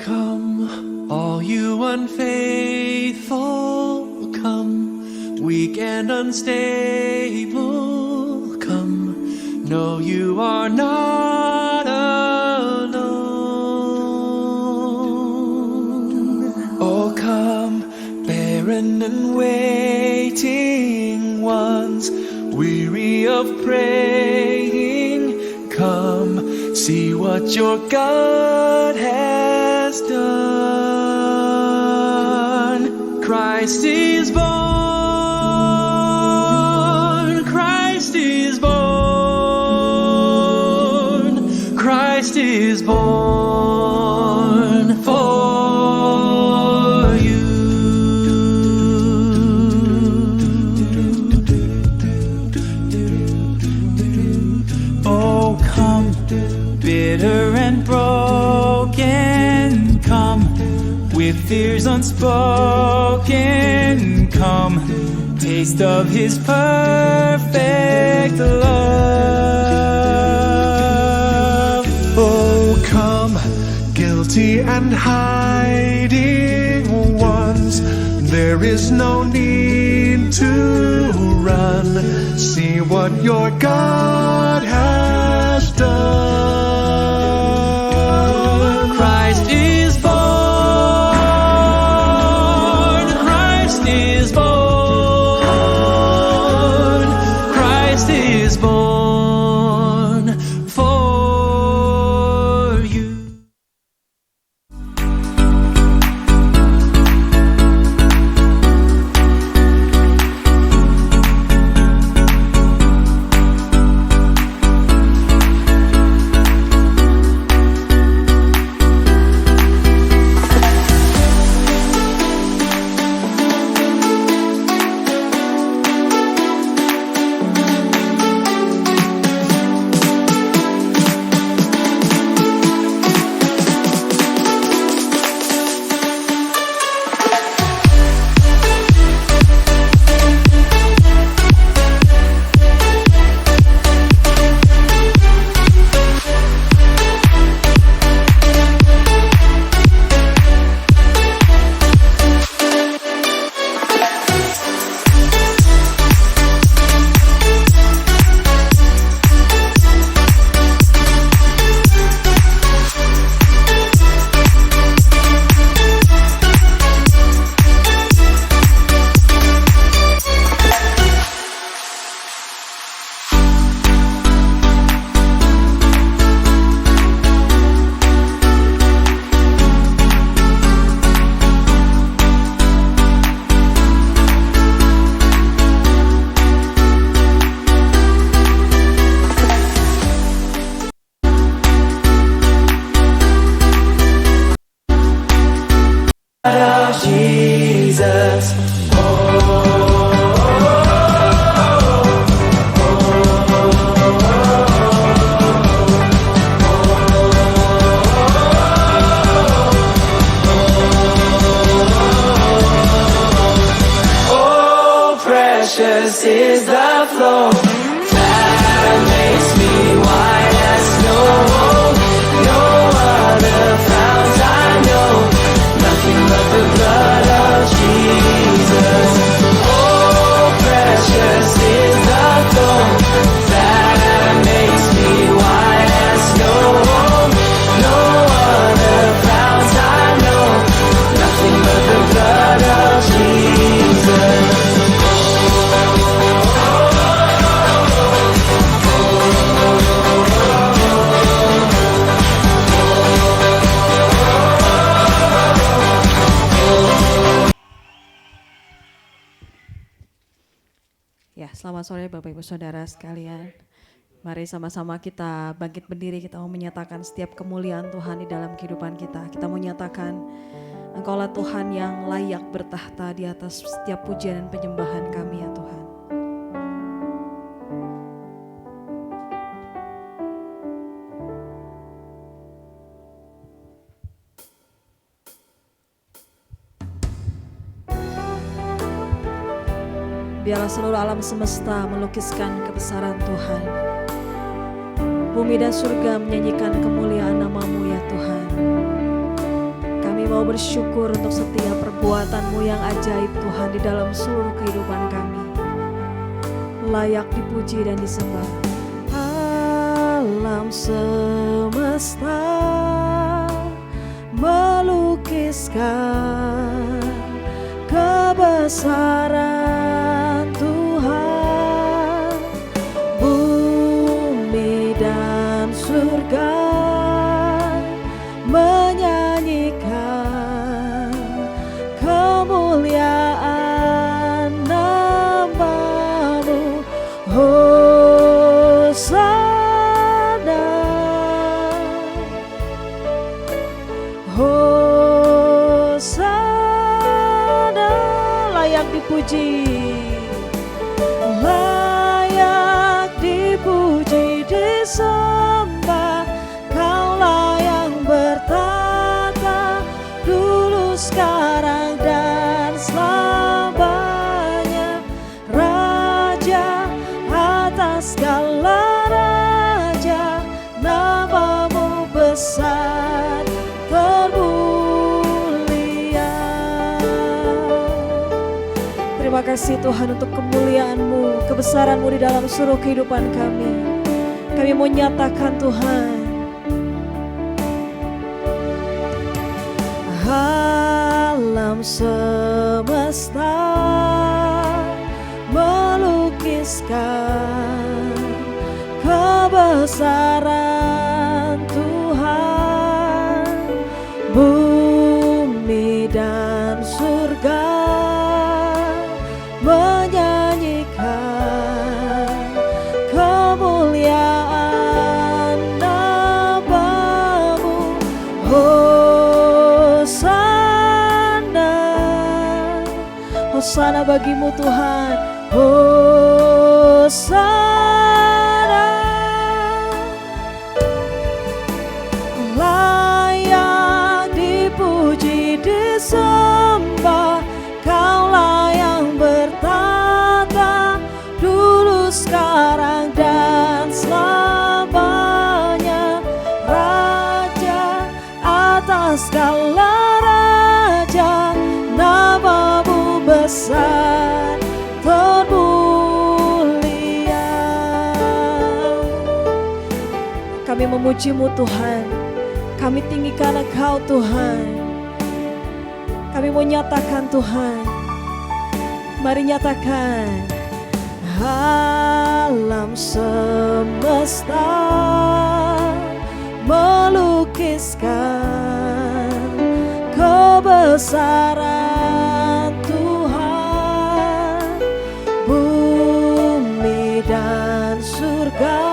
Come, all you unfaithful, come, weak and unstable, come, no, you are not alone. Oh, come, barren and waiting ones, weary of praying, come, see what your God has done. Christ is born, Christ is born, Christ is born for you. Oh, come, bitter and broken, come, with fears unspoken, come, taste of his perfect love. Oh, come, guilty and hiding ones, there is no need to run. See what your God has done. Christ is born, Christ is born, Christ is born for you. Jesus, oh, precious is the flow that makes me white as snow. No other fount I know, nothing but the blood of Jesus. Oh, precious is the flow that makes me white as snow. No other fount I know, nothing but the blood of Jesus. Ya, selamat sore Bapak Ibu Saudara sekalian. Mari sama-sama kita bangkit berdiri, kita mau menyatakan setiap kemuliaan Tuhan di dalam kehidupan kita. Kita mau nyatakan Engkaulah Tuhan yang layak bertahta di atas setiap pujian dan penyembahan kami ya Tuhan. Biarlah seluruh alam semesta melukiskan kebesaran Tuhan. Bumi dan surga menyanyikan kemuliaan nama-Mu ya Tuhan. Kami mau bersyukur untuk setiap perbuatan-Mu yang ajaib Tuhan di dalam seluruh kehidupan kami. Layak dipuji dan disembah. Alam semesta melukiskan kebesaran Tuhan. Bumi dan surga menyanyikan kemuliaan nama-Mu. Hosana, Hosana, layak dipuji, layak dipuji, disembah. Kaulah yang bertata dulu, sekarang, dan selamanya. Raja atas segala raja, nama-Mu besar termulia. Terima kasih Tuhan untuk kemuliaan-Mu, kebesaran-Mu di dalam seluruh kehidupan kami. Kami mau nyatakan Tuhan, alam semesta melukiskan kebesaran Tuhan. Bumi dan surga menyanyikan kemuliaan nama-Mu. Hosana, Hosana bagi-Mu Tuhan. Hosana, layak dipuji, disembah. Kaulah yang bertata dulu, sekarang, dan selamanya. Raja atas segala raja, nama-Mu besar termulia. Kami memuji-Mu Tuhan, kami tinggikan Engkau Tuhan. Kami mau nyatakan Tuhan, mari nyatakan, alam semesta melukiskan kebesaran Tuhan. Bumi dan surga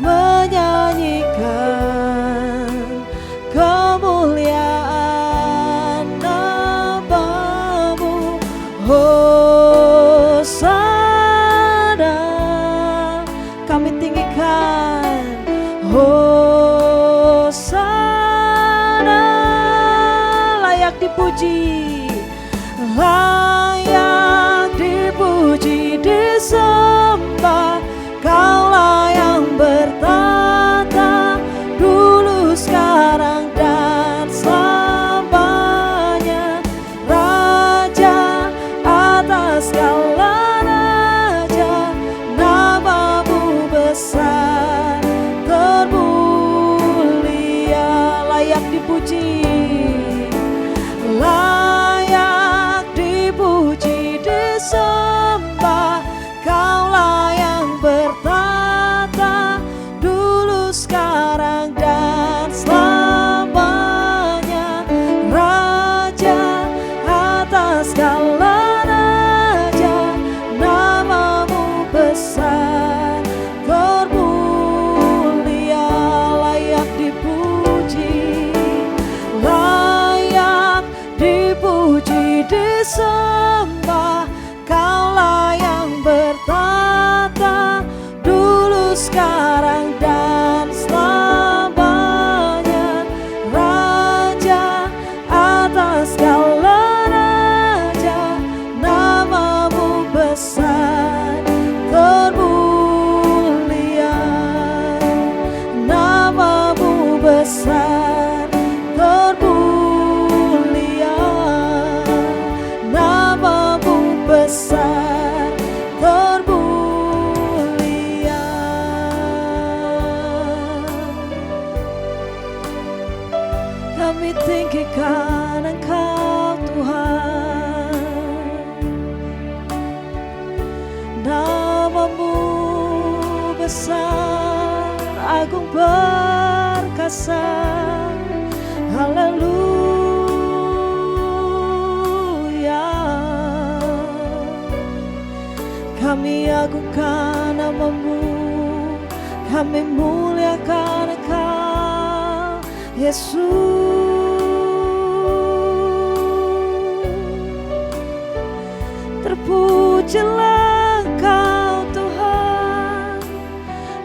menyanyikan kemuliaan nama-Mu. Hosana, kami tinggikan. Hosana, layak dipuji, layak dipuji, disembah. Kaulah yang bertata dulu, sekarang, dan selamanya. Raja atas segala raja, nama-Mu besar termulia. Layak dipuji, layak dipuji, disembah. Kaulah yang bertata dulu, sekarang, dan selamanya. Raja atas segala raja, nama-Mu besar termulia. Layak dipuji, layak dipuji, disembah. Kaulah yang bertata dulu, sekarang, dan selamanya. Raja atas segala raja, nama-Mu besar termulia. Kami tinggikan Engkau Tuhan, nama-Mu besar, agung perkasa. Haleluya. Kami agungkan nama-Mu, kami muliakan Engkau Yesus. Terpujilah Engkau Tuhan,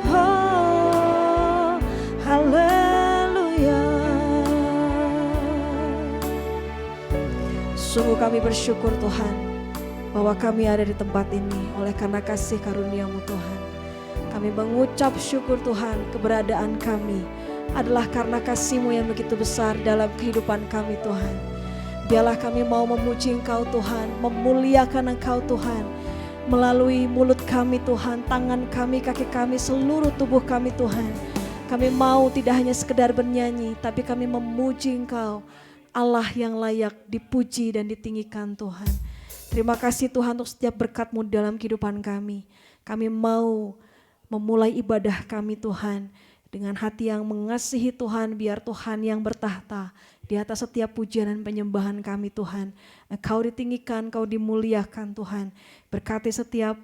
oh haleluya. Sungguh kami bersyukur Tuhan bahwa kami ada di tempat ini oleh karena kasih karunia-Mu Tuhan. Kami mengucap syukur Tuhan, keberadaan kami adalah karena kasih-Mu yang begitu besar dalam kehidupan kami Tuhan. Biarlah kami mau memuji Engkau Tuhan, memuliakan Engkau Tuhan, melalui mulut kami Tuhan, tangan kami, kaki kami, seluruh tubuh kami Tuhan. Kami mau tidak hanya sekedar bernyanyi, tapi kami memuji Engkau, Allah yang layak dipuji dan ditinggikan Tuhan. Terima kasih Tuhan untuk setiap berkat-Mu dalam kehidupan kami. Kami mau memulai ibadah kami Tuhan dengan hati yang mengasihi Tuhan, biar Tuhan yang bertahta di atas setiap pujian dan penyembahan kami Tuhan. Engkau ditinggikan, Engkau dimuliakan Tuhan. Berkati setiap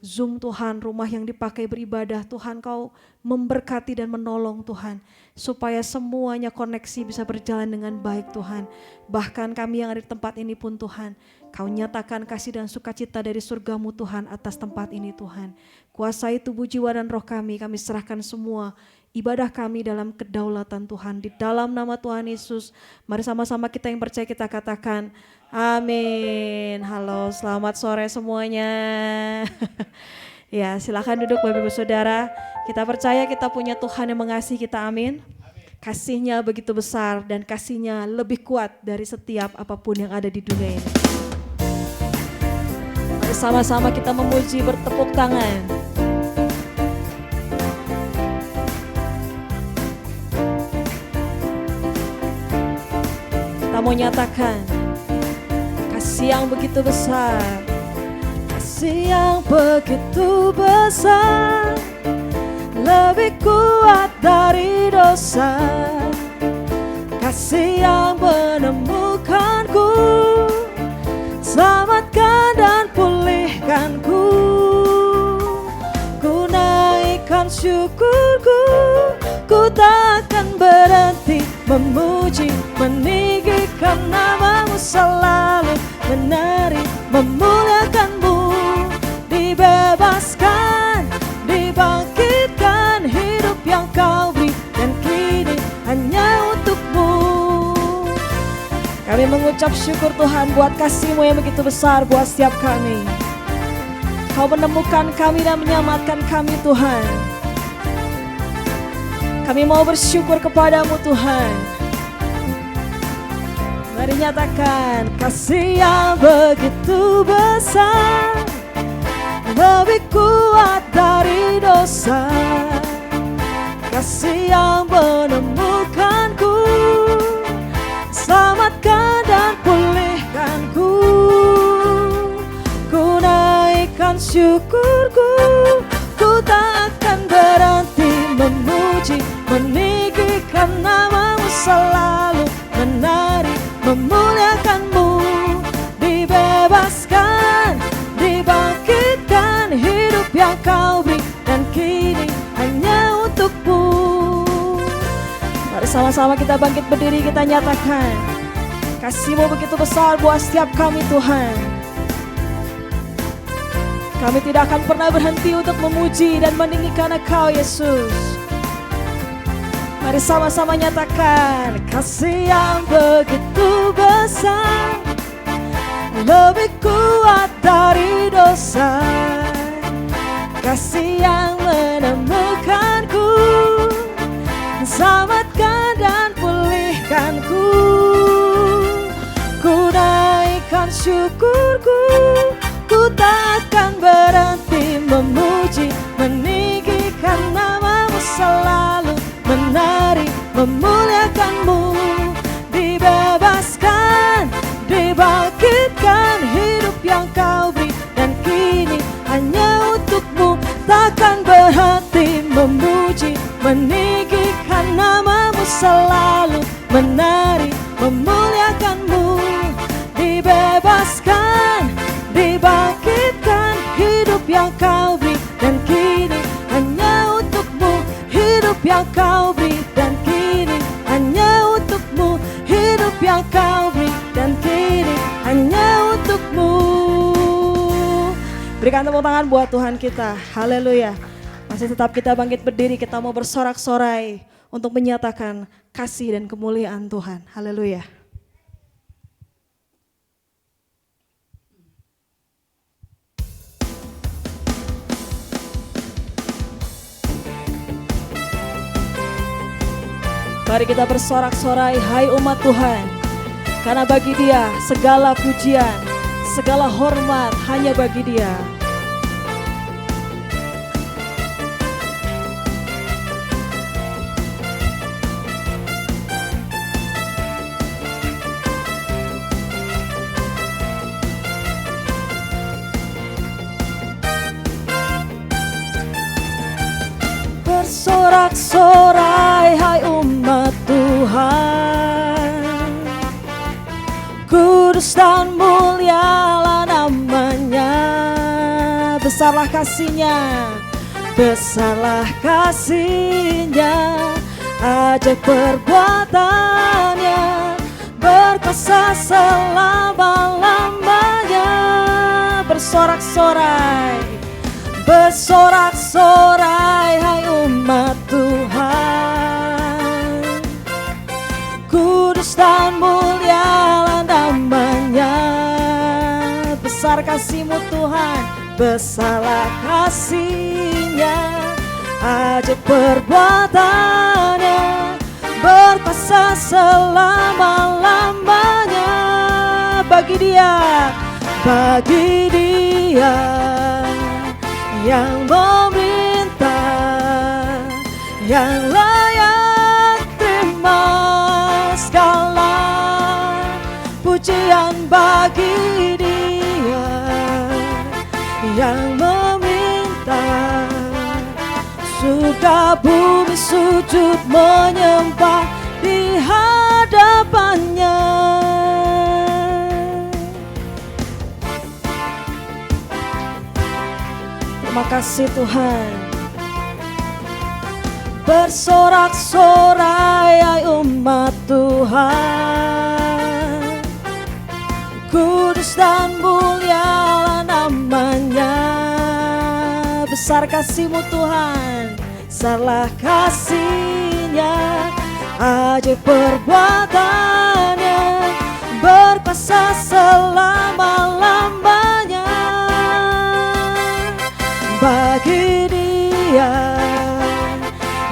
Zoom Tuhan, rumah yang dipakai beribadah Tuhan, Kau memberkati dan menolong Tuhan, supaya semuanya koneksi bisa berjalan dengan baik Tuhan. Bahkan kami yang ada di tempat ini pun Tuhan, Kau nyatakan kasih dan sukacita dari surga-Mu Tuhan atas tempat ini Tuhan. Kuasai tubuh, jiwa dan roh kami serahkan semua ibadah kami dalam kedaulatan Tuhan. Di dalam nama Tuhan Yesus, mari sama-sama kita yang percaya kita katakan amin. Halo, selamat sore semuanya. Ya, silakan duduk Bapak Ibu Saudara. Kita percaya kita punya Tuhan yang mengasihi kita, amin. Kasih-Nya begitu besar dan kasih-Nya lebih kuat dari setiap apapun yang ada di dunia ini. Mari sama-sama kita memuji, bertepuk tangan. Kita mau nyatakan kasih yang begitu besar, kasih yang begitu besar, lebih kuat dari dosa, kasih yang menemukanku, selamatkan dan pulihkanku. Ku naikkan syukurku, ku takkan berhenti memuji, meninggikan nama-Mu, selalu menari, memuliakan-Mu. Dibebaskan, dibangkitkan, hidup yang Kau beri dan kini hanya untuk-Mu. Kami mengucap syukur Tuhan buat kasih-Mu yang begitu besar buat setiap kami. Kau menemukan kami dan menyelamatkan kami Tuhan. Kami mau bersyukur kepadamu Tuhan. Mari nyatakan kasih yang begitu besar, lebih kuat dari dosa, kasih yang menemukanku, selamatkan dan pulihkanku. Ku naikkan syukurku, ku tak akan berhenti memuji, meninggikan nama-Mu, selalu menari, memuliakan-Mu. Dibebaskan, dibangkitkan, hidup yang Kau beri dan kini hanya untuk-Mu. Mari sama-sama kita bangkit berdiri, kita nyatakan kasih-Mu begitu besar buat setiap kami Tuhan. Kami tidak akan pernah berhenti untuk memuji dan meninggikan Engkau Yesus. Mari sama-sama nyatakan kasih yang begitu besar, lebih kuat dari dosa, kasih yang menemukanku, selamatkan dan pulihkanku. Ku naikkan syukurku, ku takkan berhenti memuji, meninggikan nama-Mu, selalu menari, memuliakan-Mu. takkan berhenti memuji, meninggikan nama-Mu, selalu menari, memuliakan-Mu. Dibebaskan, dibangkitkan, hidup yang Kau beri dan kini hanya untuk-Mu. Hidup yang Kau beri dan kini hanya untuk-Mu. Hidup yang Kau beri dan kini hanya untuk-Mu. Berikan tepuk tangan buat Tuhan kita. Haleluya. Masih tetap kita bangkit berdiri, kita mau bersorak-sorai untuk menyatakan kasih dan kemuliaan Tuhan. Haleluya. Mari kita bersorak-sorai, hai umat Tuhan, karena bagi Dia segala pujian, segala hormat hanya bagi Dia. Bersorak-sorai, hai umat Tuhan, kudus dan mulialah namanya. Besarlah kasih-Nya, besarlah kasih-Nya, ajaib perbuatannya, berkuasa selama-lamanya. Bersorak-sorai, bersorak-sorai, hai umat Tuhan, kudus dan mulialah namanya. Besar kasih-Mu Tuhan, besarlah kasih-Nya, ajaib perbuatannya, berkuasa selama-lamanya. Bagi Dia, bagi Dia yang meminta, yang layak terima segala pujian. Bagi Dia yang meminta, surga bumi sujud menyembah di hadapan-Nya. Terima kasih Tuhan. Bersorak-sorai, hai umat Tuhan, kudus dan mulialah namanya. Besar kasih-Mu Tuhan, besarlah kasih-Nya, ajaib perbuatannya, berkuasa selama-lamanya. Bagi Dia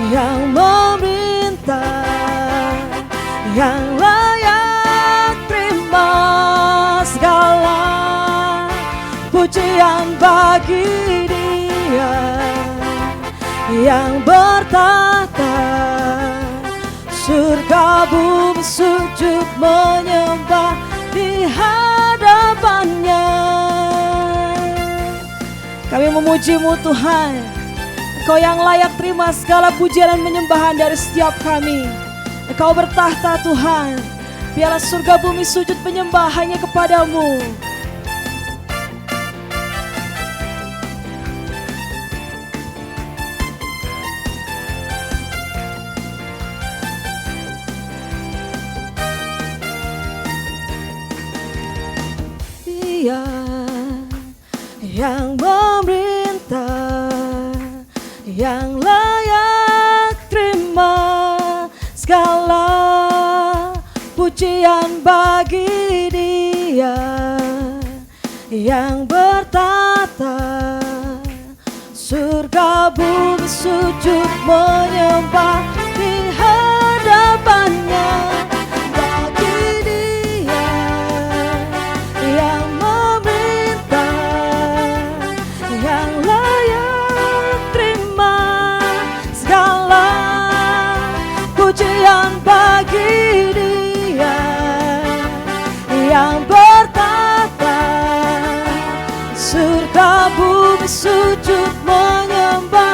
yang meminta, yang layak terima segala pujian. Bagi Dia yang bertata, surga bumi sujud menyembah di hadapan-Nya. Kami memuji-Mu Tuhan, Engkau yang layak terima segala pujian dan penyembahan dari setiap kami. Engkau bertahta Tuhan, biarlah surga bumi sujud menyembah hanya kepada-Mu. Dia yang memerintah, yang layak terima segala pujian. Bagi Dia yang bertata, surga bumi sujud menyembah di hadapan-Nya. Bagi Dia yang memerintah, yang layak terima segala pujian. Bagi Dia yang bertata, surga bumi sujud menyembah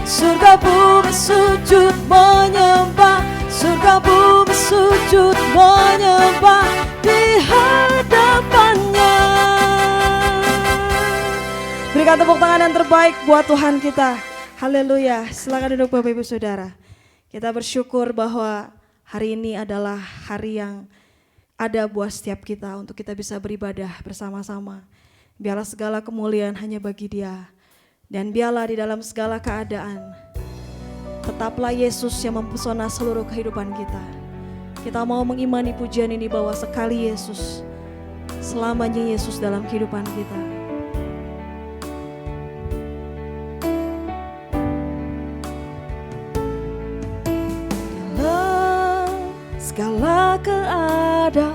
surga bumi sujud menyembah, surga bumi sujud menyembah di hadapannya. Berikan tepuk tangan yang terbaik buat Tuhan kita. Haleluya. Silakan duduk Bapak Ibu Saudara. Kita bersyukur bahwa hari ini adalah hari yang ada buat setiap kita untuk kita bisa beribadah bersama-sama. Biarlah segala kemuliaan hanya bagi Dia. Dan biarlah di dalam segala keadaan tetaplah Yesus yang mempesona seluruh kehidupan kita. Kita mau mengimani pujian ini bahwa sekali Yesus, selamanya Yesus dalam kehidupan kita. Dalam segala keadaan,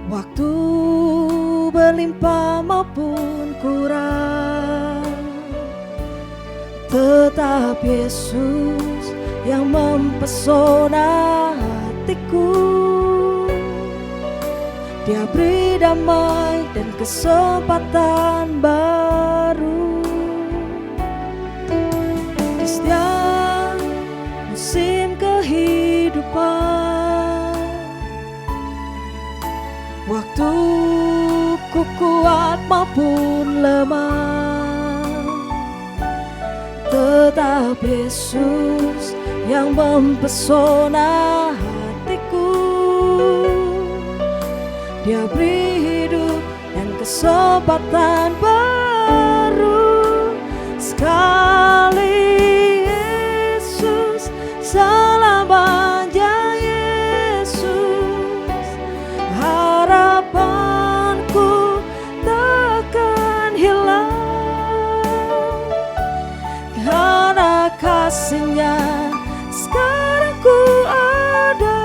waktu berlimpah maupun kurang, tetap Yesus yang mempesona hatiku. Dia beri damai dan kesempatan baru di setiap musim kehidupan. Waktu ku kuat maupun lemah, tetap Yesus yang mempesona hatiku. Dia beri hidup dan kesempatan baru. Sekali Yesus, selamanya Yesus. Harapanku takkan hilang, karena kasih-Nya sekarang ku ada.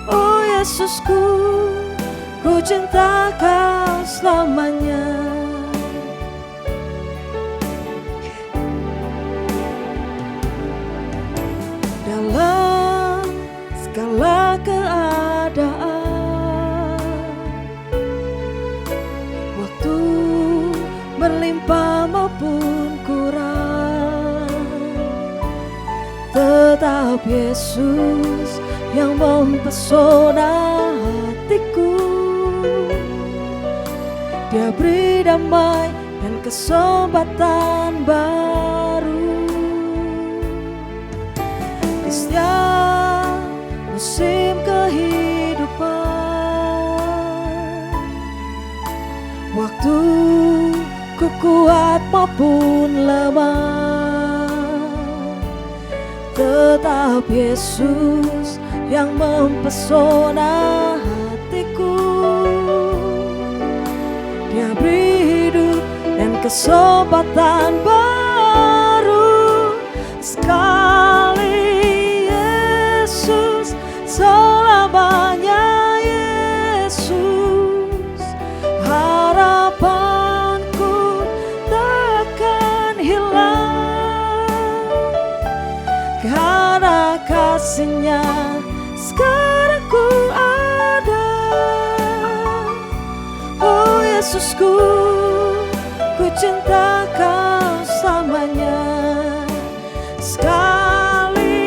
Oh Yesusku, ku cinta Kau selamanya. Dalam segala keadaan, waktu berlimpah maupun kurang, tetap Yesus yang mempesona hatiku. Dia beri damai dan kesempatan baru di setiap musim kehidupan. Waktu ku kuat maupun lemah, tetap Yesus yang mempesona hatiku. Dia beri hidup dan kesempatan baru. Sekali Yesus, selamanya Yesus. Harapanku takkan hilang, karena kasih-Nya sekarang ku ada. Oh Yesusku, ku cinta Kau selamanya. Sekali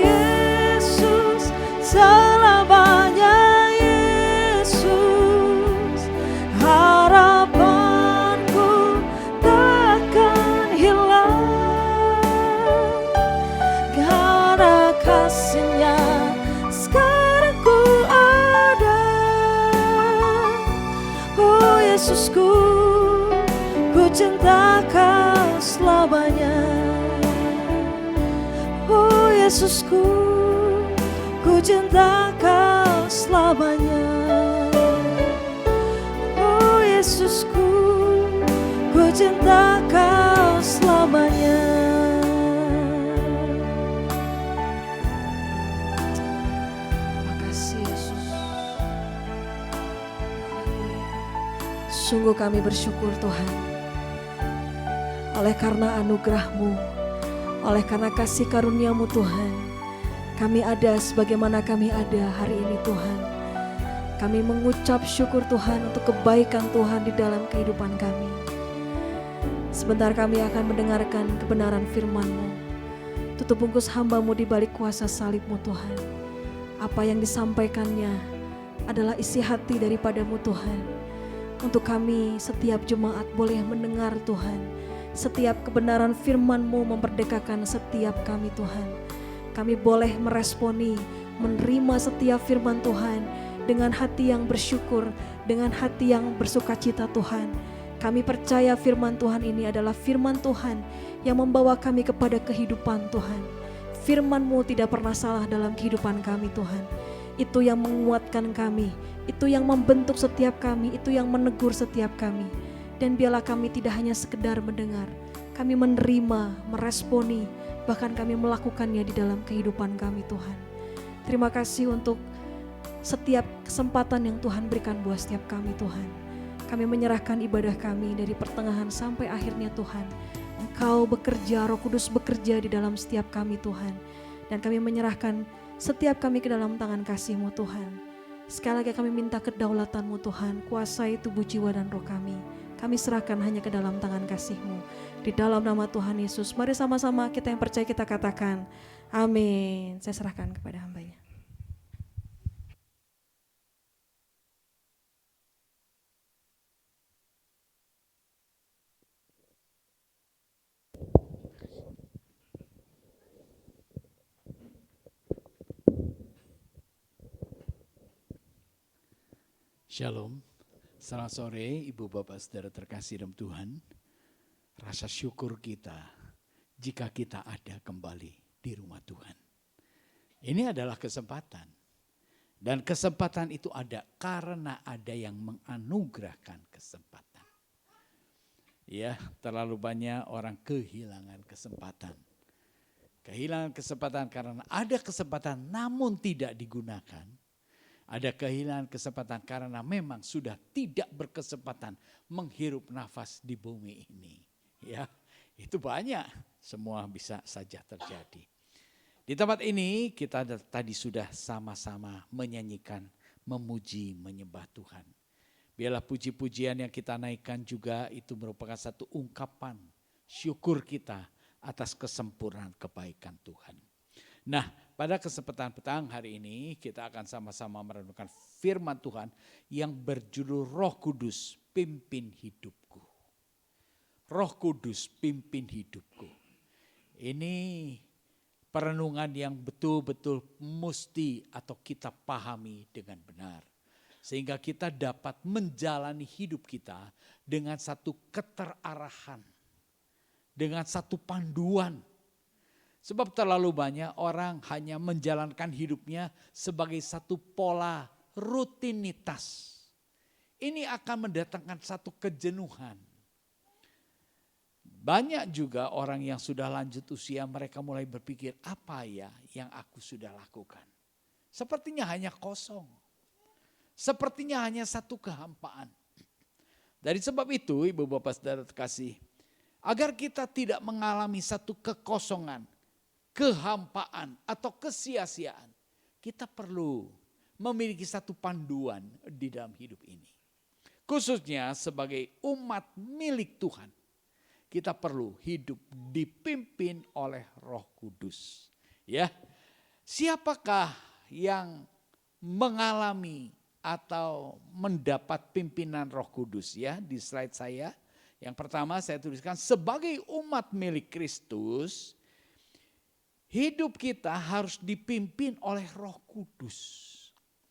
Yesus, selamanya Yesus. Harapanku takkan hilang, karena kasih-Nya sekarang ku ada. Oh Yesusku, ku cinta Kau selamanya. Oh Yesusku, ku cinta Kau selamanya. Oh Yesusku, ku cinta Kau selamanya. Makasih Yesus. Sungguh kami bersyukur Tuhan, oleh karena anugerah-Mu, oleh karena kasih karunia-Mu Tuhan, kami ada sebagaimana kami ada hari ini Tuhan. Kami mengucap syukur Tuhan untuk kebaikan Tuhan di dalam kehidupan kami. Sebentar kami akan mendengarkan kebenaran firman-Mu. Tutup bungkus hamba-Mu di balik kuasa salib-Mu Tuhan. Apa yang disampaikannya adalah isi hati daripada-Mu Tuhan. Untuk kami setiap jemaat boleh mendengar Tuhan. Setiap kebenaran firman-Mu memperdekakan setiap kami Tuhan. Kami boleh meresponi, menerima setiap firman Tuhan dengan hati yang bersyukur, dengan hati yang bersukacita Tuhan. Kami percaya firman Tuhan ini adalah firman Tuhan yang membawa kami kepada kehidupan Tuhan. Firman-Mu tidak pernah salah dalam kehidupan kami Tuhan. Itu yang menguatkan kami, itu yang membentuk setiap kami, itu yang menegur setiap kami. Dan biarlah kami tidak hanya sekedar mendengar, kami menerima, meresponi, bahkan kami melakukannya di dalam kehidupan kami Tuhan. Terima kasih untuk setiap kesempatan yang Tuhan berikan buat setiap kami Tuhan. Kami menyerahkan ibadah kami dari pertengahan sampai akhirnya Tuhan. Engkau bekerja, Roh Kudus bekerja di dalam setiap kami Tuhan. Dan kami menyerahkan setiap kami ke dalam tangan kasih-Mu Tuhan. Sekali lagi kami minta kedaulatan-Mu Tuhan, kuasai tubuh, jiwa, dan roh kami. Kami serahkan hanya ke dalam tangan kasih-Mu. Di dalam nama Tuhan Yesus, mari sama-sama kita yang percaya kita katakan, amin. Saya serahkan kepada hamba-Nya. Shalom, selamat sore Ibu Bapak Saudara terkasih dalam Tuhan. Rasa syukur kita jika kita ada kembali di rumah Tuhan. Ini adalah kesempatan. Dan kesempatan itu ada karena ada yang menganugerahkan kesempatan. Ya, terlalu banyak orang kehilangan kesempatan. Kehilangan kesempatan karena ada kesempatan namun tidak digunakan. Ada kehilangan kesempatan karena memang sudah tidak berkesempatan menghirup nafas di bumi ini. Ya, itu banyak, semua bisa saja terjadi. Di tempat ini kita tadi sudah sama-sama menyanyikan, memuji, menyembah Tuhan. Biarlah puji-pujian yang kita naikkan juga itu merupakan satu ungkapan syukur kita atas kesempurnaan kebaikan Tuhan. Nah, pada kesempatan petang hari ini kita akan sama-sama merenungkan firman Tuhan yang berjudul Roh Kudus pimpin hidupku. Roh Kudus pimpin hidupku. Ini perenungan yang betul-betul mesti atau kita pahami dengan benar. Sehingga kita dapat menjalani hidup kita dengan satu keterarahan. Dengan satu panduan. Sebab terlalu banyak orang hanya menjalankan hidupnya sebagai satu pola rutinitas. Ini akan mendatangkan satu kejenuhan. Banyak juga orang yang sudah lanjut usia mereka mulai berpikir apa ya yang aku sudah lakukan. Sepertinya hanya kosong. Sepertinya hanya satu kehampaan. Dari sebab itu Ibu Bapak Saudara terkasih, agar kita tidak mengalami satu kekosongan, kehampaan atau kesia-siaan, kita perlu memiliki satu panduan di dalam hidup ini. Khususnya sebagai umat milik Tuhan, kita perlu hidup dipimpin oleh Roh Kudus. Ya, siapakah yang mengalami atau mendapat pimpinan Roh Kudus? Ya, di slide saya yang pertama saya tuliskan sebagai umat milik Kristus. Hidup kita harus dipimpin oleh Roh Kudus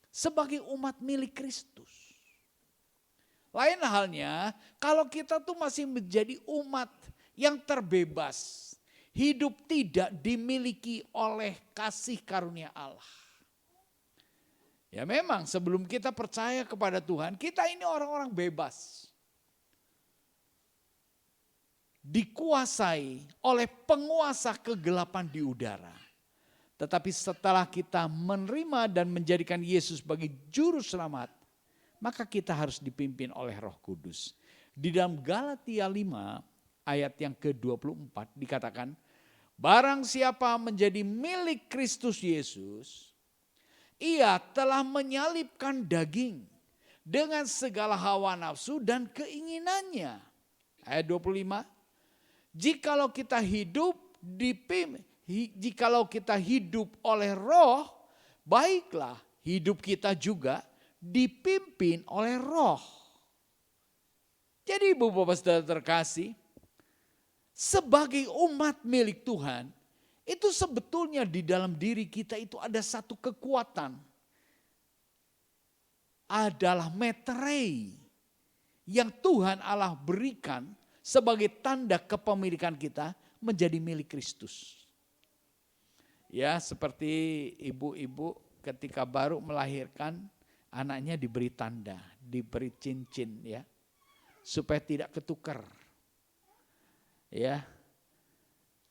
sebagai umat milik Kristus. Lain halnya kalau kita tuh masih menjadi umat yang terbebas, hidup tidak dimiliki oleh kasih karunia Allah. Ya memang sebelum kita percaya kepada Tuhan, kita ini orang-orang bebas. Dikuasai oleh penguasa kegelapan di udara. Tetapi setelah kita menerima dan menjadikan Yesus sebagai juru selamat, maka kita harus dipimpin oleh Roh Kudus. Di dalam Galatia 5 ayat yang ke-24 dikatakan, barang siapa menjadi milik Kristus Yesus, Ia telah menyalibkan daging dengan segala hawa nafsu dan keinginannya. Ayat 25. Jikalau kita hidup oleh roh, baiklah hidup kita juga dipimpin oleh roh. Jadi ibu bapak saudara terkasih, sebagai umat milik Tuhan, itu sebetulnya di dalam diri kita itu ada satu kekuatan. Adalah meterei yang Tuhan Allah berikan sebagai tanda kepemilikan kita menjadi milik Kristus. Ya, seperti ibu-ibu ketika baru melahirkan anaknya diberi tanda, diberi cincin ya, supaya tidak ketukar. Ya.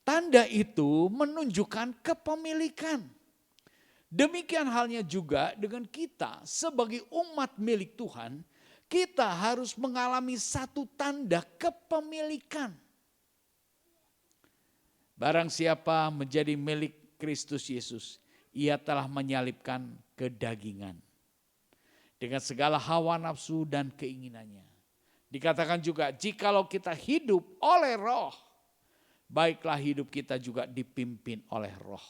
Tanda itu menunjukkan kepemilikan. Demikian halnya juga dengan kita sebagai umat milik Tuhan, kita harus mengalami satu tanda kepemilikan. Barang siapa menjadi milik Kristus Yesus, ia telah menyalibkan kedagingan dengan segala hawa nafsu dan keinginannya. Dikatakan juga, jikalau kita hidup oleh roh, baiklah hidup kita juga dipimpin oleh roh.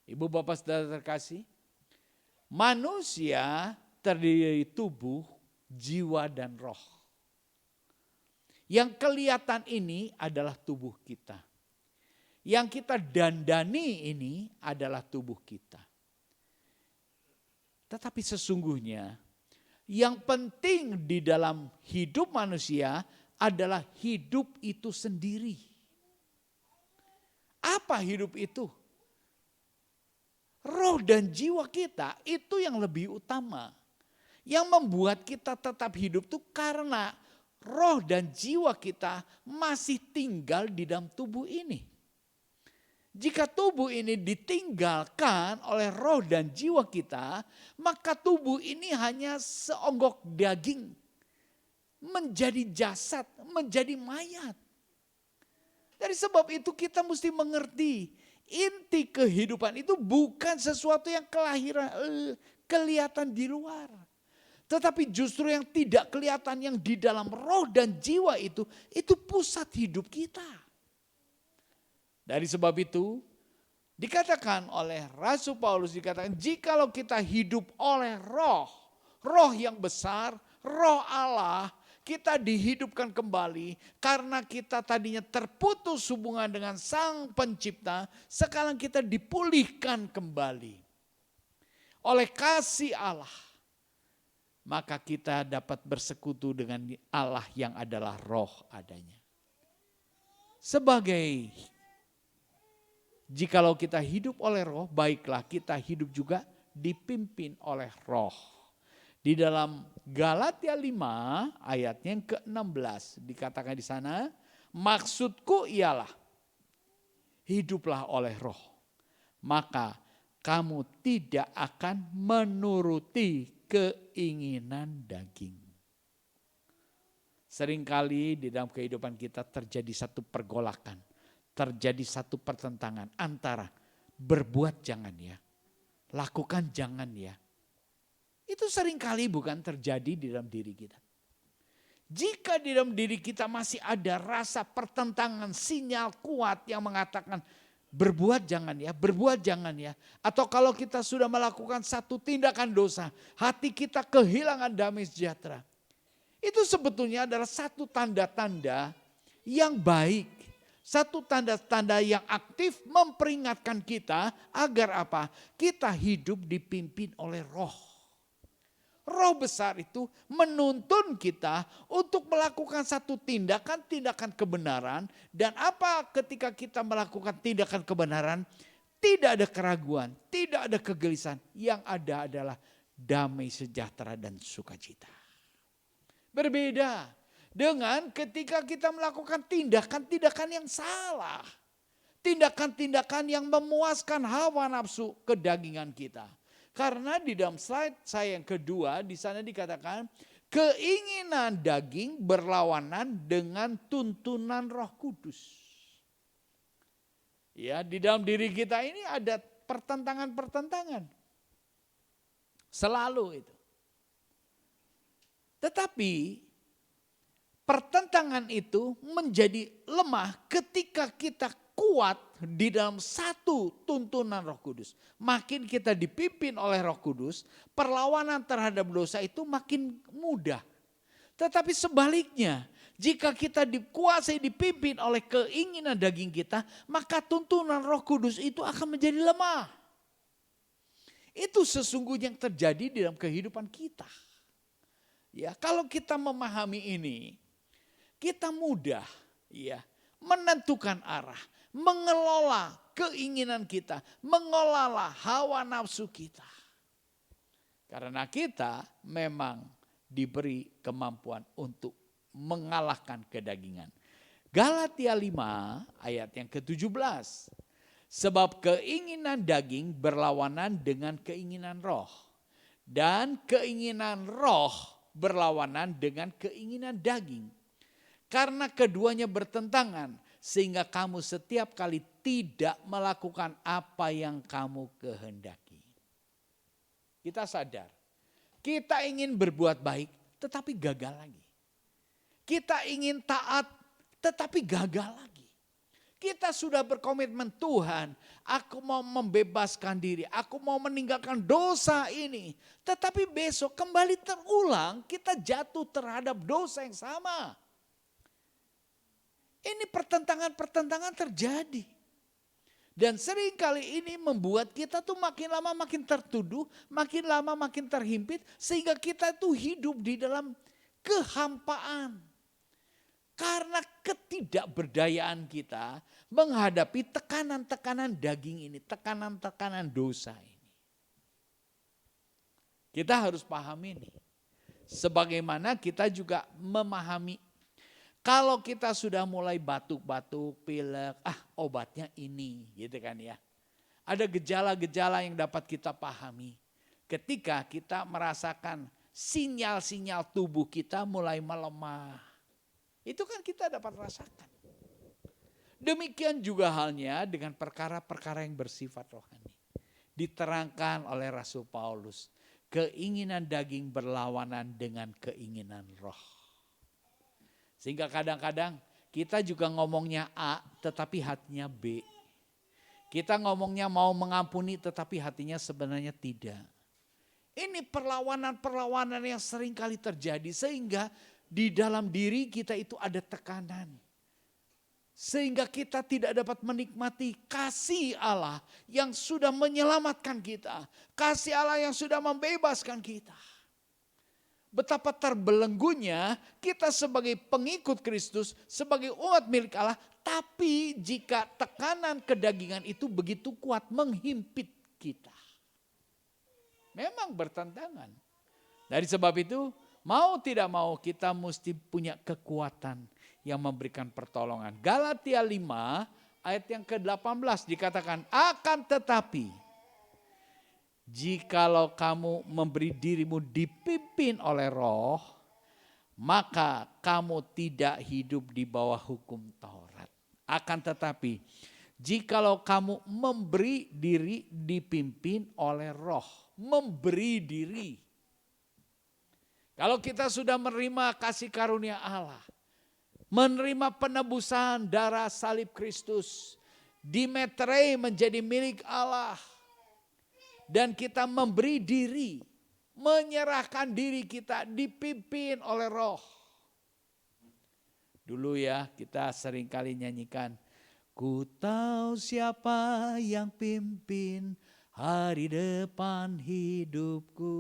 Ibu bapak saudara terkasih, manusia terdiri dari tubuh, jiwa dan roh. Yang kelihatan ini adalah tubuh kita. Yang kita dandani ini adalah tubuh kita. Tetapi sesungguhnya yang penting di dalam hidup manusia adalah hidup itu sendiri. Apa hidup itu? Roh dan jiwa kita itu yang lebih utama. Yang membuat kita tetap hidup itu karena roh dan jiwa kita masih tinggal di dalam tubuh ini. Jika tubuh ini ditinggalkan oleh roh dan jiwa kita, maka tubuh ini hanya seonggok daging. Menjadi jasad, menjadi mayat. Dari sebab itu kita mesti mengerti, inti kehidupan itu bukan sesuatu yang kelihatan di luar. Tetapi justru yang tidak kelihatan yang di dalam roh dan jiwa itu pusat hidup kita. Dari sebab itu dikatakan oleh Rasul Paulus, dikatakan jikalau kita hidup oleh roh yang besar, roh Allah, kita dihidupkan kembali karena kita tadinya terputus hubungan dengan Sang Pencipta, sekarang kita dipulihkan kembali oleh kasih Allah. Maka kita dapat bersekutu dengan Allah yang adalah roh adanya. Jikalau kita hidup oleh roh, baiklah kita hidup juga dipimpin oleh roh. Di dalam Galatia 5 ayatnya yang ke-16 dikatakan di sana, maksudku ialah hiduplah oleh roh, maka kamu tidak akan menuruti keinginan daging. Seringkali di dalam kehidupan kita terjadi satu pergolakan, terjadi satu pertentangan antara berbuat jangan ya, lakukan jangan ya. Itu seringkali bukan terjadi di dalam diri kita. Jika di dalam diri kita masih ada rasa pertentangan, sinyal kuat yang mengatakan berbuat jangan ya, berbuat jangan ya. Atau kalau kita sudah melakukan satu tindakan dosa, hati kita kehilangan damai sejahtera. Itu sebetulnya adalah satu tanda-tanda yang baik. Satu tanda-tanda yang aktif memperingatkan kita agar apa? Kita hidup dipimpin oleh roh. Roh besar itu menuntun kita untuk melakukan satu tindakan kebenaran. Dan apa ketika kita melakukan tindakan kebenaran? Tidak ada keraguan, tidak ada kegelisahan. Yang ada adalah damai sejahtera dan sukacita. Berbeda dengan ketika kita melakukan tindakan-tindakan yang salah. Tindakan-tindakan yang memuaskan hawa nafsu kedagingan kita. Karena di dalam slide saya yang kedua di sana dikatakan keinginan daging berlawanan dengan tuntunan Roh Kudus. Ya, di dalam diri kita ini ada pertentangan-pertentangan. Selalu itu. Tetapi pertentangan itu menjadi lemah ketika kita kuat di dalam satu tuntunan Roh Kudus. Makin kita dipimpin oleh Roh Kudus, perlawanan terhadap dosa itu makin mudah. Tetapi sebaliknya, jika kita dikuasai, dipimpin oleh keinginan daging kita, maka tuntunan Roh Kudus itu akan menjadi lemah. Itu sesungguhnya yang terjadi di dalam kehidupan kita. Ya, kalau kita memahami ini, kita mudah ya menentukan arah, mengelola keinginan kita, mengelola hawa nafsu kita. Karena kita memang diberi kemampuan untuk mengalahkan kedagingan. Galatia 5 ayat yang ke-17. Sebab keinginan daging berlawanan dengan keinginan roh. Dan keinginan roh berlawanan dengan keinginan daging. Karena keduanya bertentangan, sehingga kamu setiap kali tidak melakukan apa yang kamu kehendaki. Kita sadar, kita ingin berbuat baik tetapi gagal lagi. Kita ingin taat tetapi gagal lagi. Kita sudah berkomitmen, Tuhan, aku mau membebaskan diri, aku mau meninggalkan dosa ini. Tetapi besok kembali terulang, kita jatuh terhadap dosa yang sama. Ini pertentangan-pertentangan terjadi. Dan seringkali ini membuat kita tuh makin lama makin tertuduh, makin lama makin terhimpit. Sehingga kita tuh hidup di dalam kehampaan. Karena ketidakberdayaan kita menghadapi tekanan-tekanan daging ini, tekanan-tekanan dosa ini. Kita harus pahami ini. Sebagaimana kita juga memahami, kalau kita sudah mulai batuk-batuk, pilek, obatnya ini gitu kan ya. Ada gejala-gejala yang dapat kita pahami. Ketika kita merasakan sinyal-sinyal tubuh kita mulai melemah. Itu kan kita dapat rasakan. Demikian juga halnya dengan perkara-perkara yang bersifat rohani. Diterangkan oleh Rasul Paulus. Keinginan daging berlawanan dengan keinginan roh. Sehingga kadang-kadang kita juga ngomongnya A tetapi hatinya B. Kita ngomongnya mau mengampuni tetapi hatinya sebenarnya tidak. Ini perlawanan-perlawanan yang sering kali terjadi sehingga di dalam diri kita itu ada tekanan. Sehingga kita tidak dapat menikmati kasih Allah yang sudah menyelamatkan kita. Kasih Allah yang sudah membebaskan kita. Betapa terbelenggunya kita sebagai pengikut Kristus, sebagai umat milik Allah. Tapi jika tekanan kedagingan itu begitu kuat menghimpit kita. Memang bertentangan. Dari sebab itu mau tidak mau kita mesti punya kekuatan yang memberikan pertolongan. Galatia 5 ayat yang ke-18 dikatakan, akan tetapi jikalau kamu memberi dirimu dipimpin oleh roh, maka kamu tidak hidup di bawah hukum Taurat. Akan tetapi jikalau kamu memberi diri dipimpin oleh roh, memberi diri. Kalau kita sudah menerima kasih karunia Allah, menerima penebusan darah salib Kristus, dimeterei menjadi milik Allah, dan kita memberi diri, menyerahkan diri kita dipimpin oleh roh. Dulu ya kita seringkali nyanyikan, ku tahu siapa yang pimpin hari depan hidupku.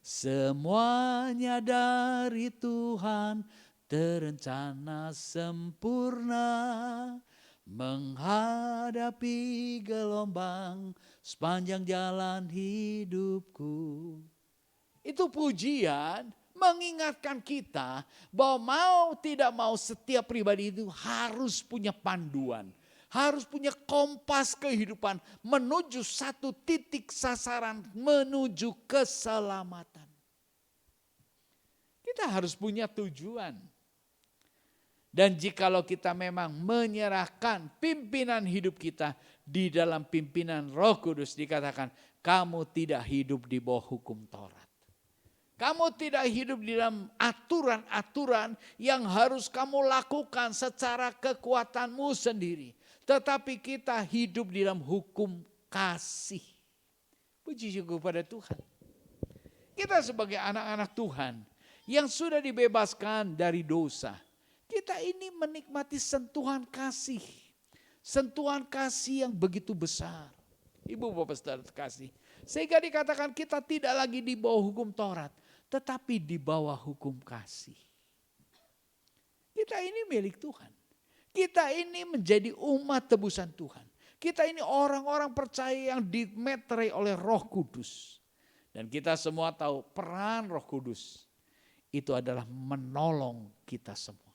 Semuanya dari Tuhan terencana sempurna, menghadapi gelombang sepanjang jalan hidupku. Itu pujian mengingatkan kita bahwa mau tidak mau setiap pribadi itu harus punya panduan. Harus punya kompas kehidupan menuju satu titik sasaran, menuju keselamatan. Kita harus punya tujuan. Dan jikalau kita memang menyerahkan pimpinan hidup kita di dalam pimpinan Roh Kudus, dikatakan kamu tidak hidup di bawah hukum Taurat. Kamu tidak hidup di dalam aturan-aturan yang harus kamu lakukan secara kekuatanmu sendiri. Tetapi kita hidup di dalam hukum kasih. Puji syukur pada Tuhan. Kita sebagai anak-anak Tuhan yang sudah dibebaskan dari dosa. Kita ini menikmati sentuhan kasih. Sentuhan kasih yang begitu besar. Ibu bapak saudara terkasih. Sehingga dikatakan kita tidak lagi di bawah hukum Taurat. Tetapi di bawah hukum kasih. Kita ini milik Tuhan. Kita ini menjadi umat tebusan Tuhan. Kita ini orang-orang percaya yang dimeterai oleh Roh Kudus. Dan kita semua tahu peran Roh Kudus itu adalah menolong kita semua.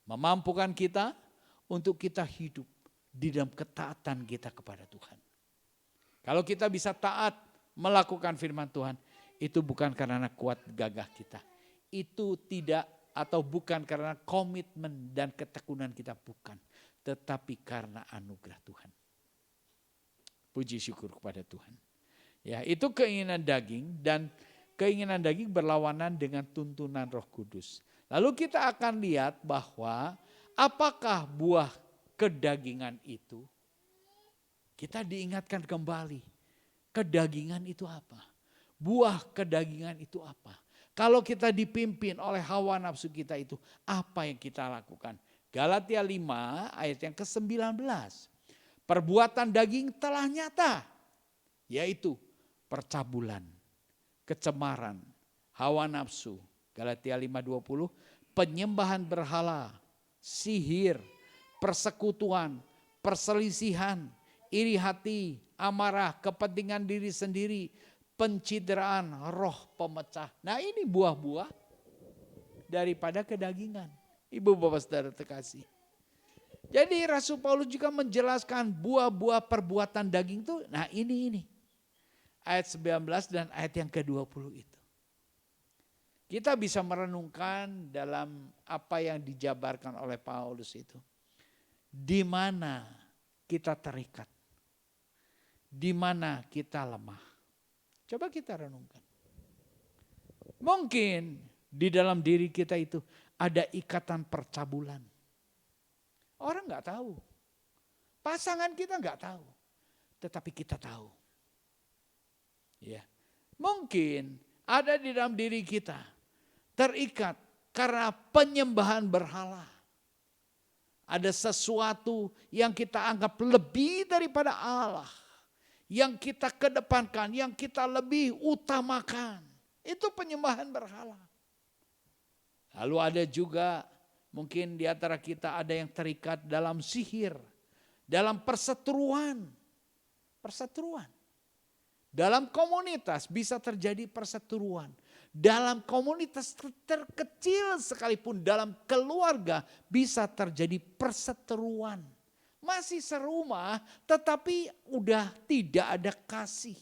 Memampukan kita untuk kita hidup di dalam ketaatan kita kepada Tuhan. Kalau kita bisa taat melakukan firman Tuhan, itu bukan karena kuat gagah kita. Itu tidak atau bukan karena komitmen dan ketekunan kita, bukan. Tetapi karena anugerah Tuhan. Puji syukur kepada Tuhan. Ya, itu keinginan daging, dan keinginan daging berlawanan dengan tuntunan Roh Kudus. Lalu kita akan lihat bahwa apakah buah kedagingan itu? Kita diingatkan kembali, kedagingan itu apa? Buah kedagingan itu apa? Kalau kita dipimpin oleh hawa nafsu kita itu, apa yang kita lakukan? Galatia 5 ayat yang ke-19. Perbuatan daging telah nyata, yaitu percabulan, kecemaran, hawa nafsu. Galatia 5:20, penyembahan berhala, sihir, persekutuan, perselisihan, iri hati, amarah, kepentingan diri sendiri, pencitraan, roh pemecah. Nah, ini buah-buah daripada kedagingan. Ibu bapak saudara terkasih. Jadi Rasul Paulus juga menjelaskan buah-buah perbuatan daging itu. Nah, ini. Ayat 19 dan ayat yang ke-20 itu. Kita bisa merenungkan dalam apa yang dijabarkan oleh Paulus itu. Di mana kita terikat. Di mana kita lemah. Coba kita renungkan. Mungkin di dalam diri kita itu ada ikatan percabulan. Orang nggak tahu. Pasangan kita nggak tahu. Tetapi kita tahu. Ya. Mungkin ada di dalam diri kita terikat karena penyembahan berhala. Ada sesuatu yang kita anggap lebih daripada Allah. Yang kita kedepankan, yang kita lebih utamakan. Itu penyembahan berhala. Lalu ada juga mungkin di antara kita ada yang terikat dalam sihir. Dalam perseteruan. Perseteruan. Dalam komunitas bisa terjadi perseteruan. Dalam komunitas terkecil sekalipun dalam keluarga bisa terjadi perseteruan. Masih serumah tetapi udah tidak ada kasih.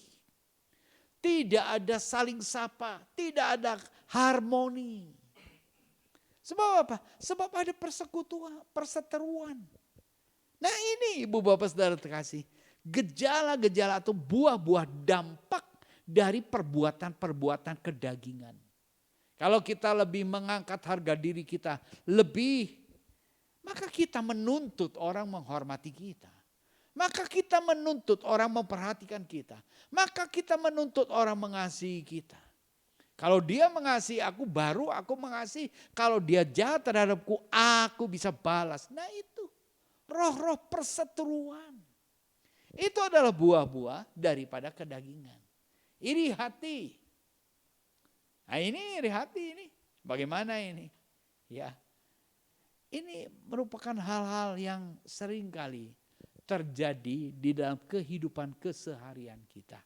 Tidak ada saling sapa, tidak ada harmoni. Sebab apa? Sebab ada persekutuan, perseteruan. Nah, ini ibu bapak saudara terkasih, gejala-gejala atau buah-buah dampak dari perbuatan-perbuatan kedagingan. Kalau kita lebih mengangkat harga diri kita, maka kita menuntut orang menghormati kita. Maka kita menuntut orang memperhatikan kita. Maka kita menuntut orang mengasihi kita. Kalau dia mengasihi aku, baru aku mengasihi. Kalau dia jahat terhadapku, aku bisa balas. Nah, itu roh-roh perseteruan. Itu adalah buah-buah daripada kedagingan. Iri hati. Nah, ini iri hati ini. Bagaimana ini? Ya. Ini merupakan hal-hal yang sering kali terjadi di dalam kehidupan keseharian kita.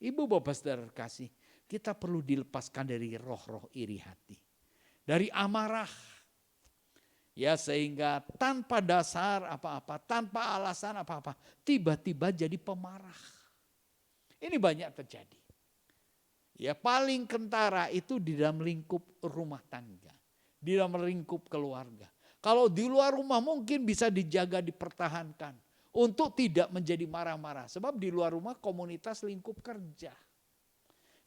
Ibu bapak saudara kasih, kita perlu dilepaskan dari roh-roh iri hati. Dari amarah. Ya, sehingga tanpa dasar apa-apa, tanpa alasan apa-apa, tiba-tiba jadi pemarah. Ini banyak terjadi. Ya, paling kentara itu di dalam lingkup rumah tangga. Di dalam lingkup keluarga. Kalau di luar rumah mungkin bisa dijaga, dipertahankan. untuk tidak menjadi marah-marah. Sebab di luar rumah komunitas lingkup kerja.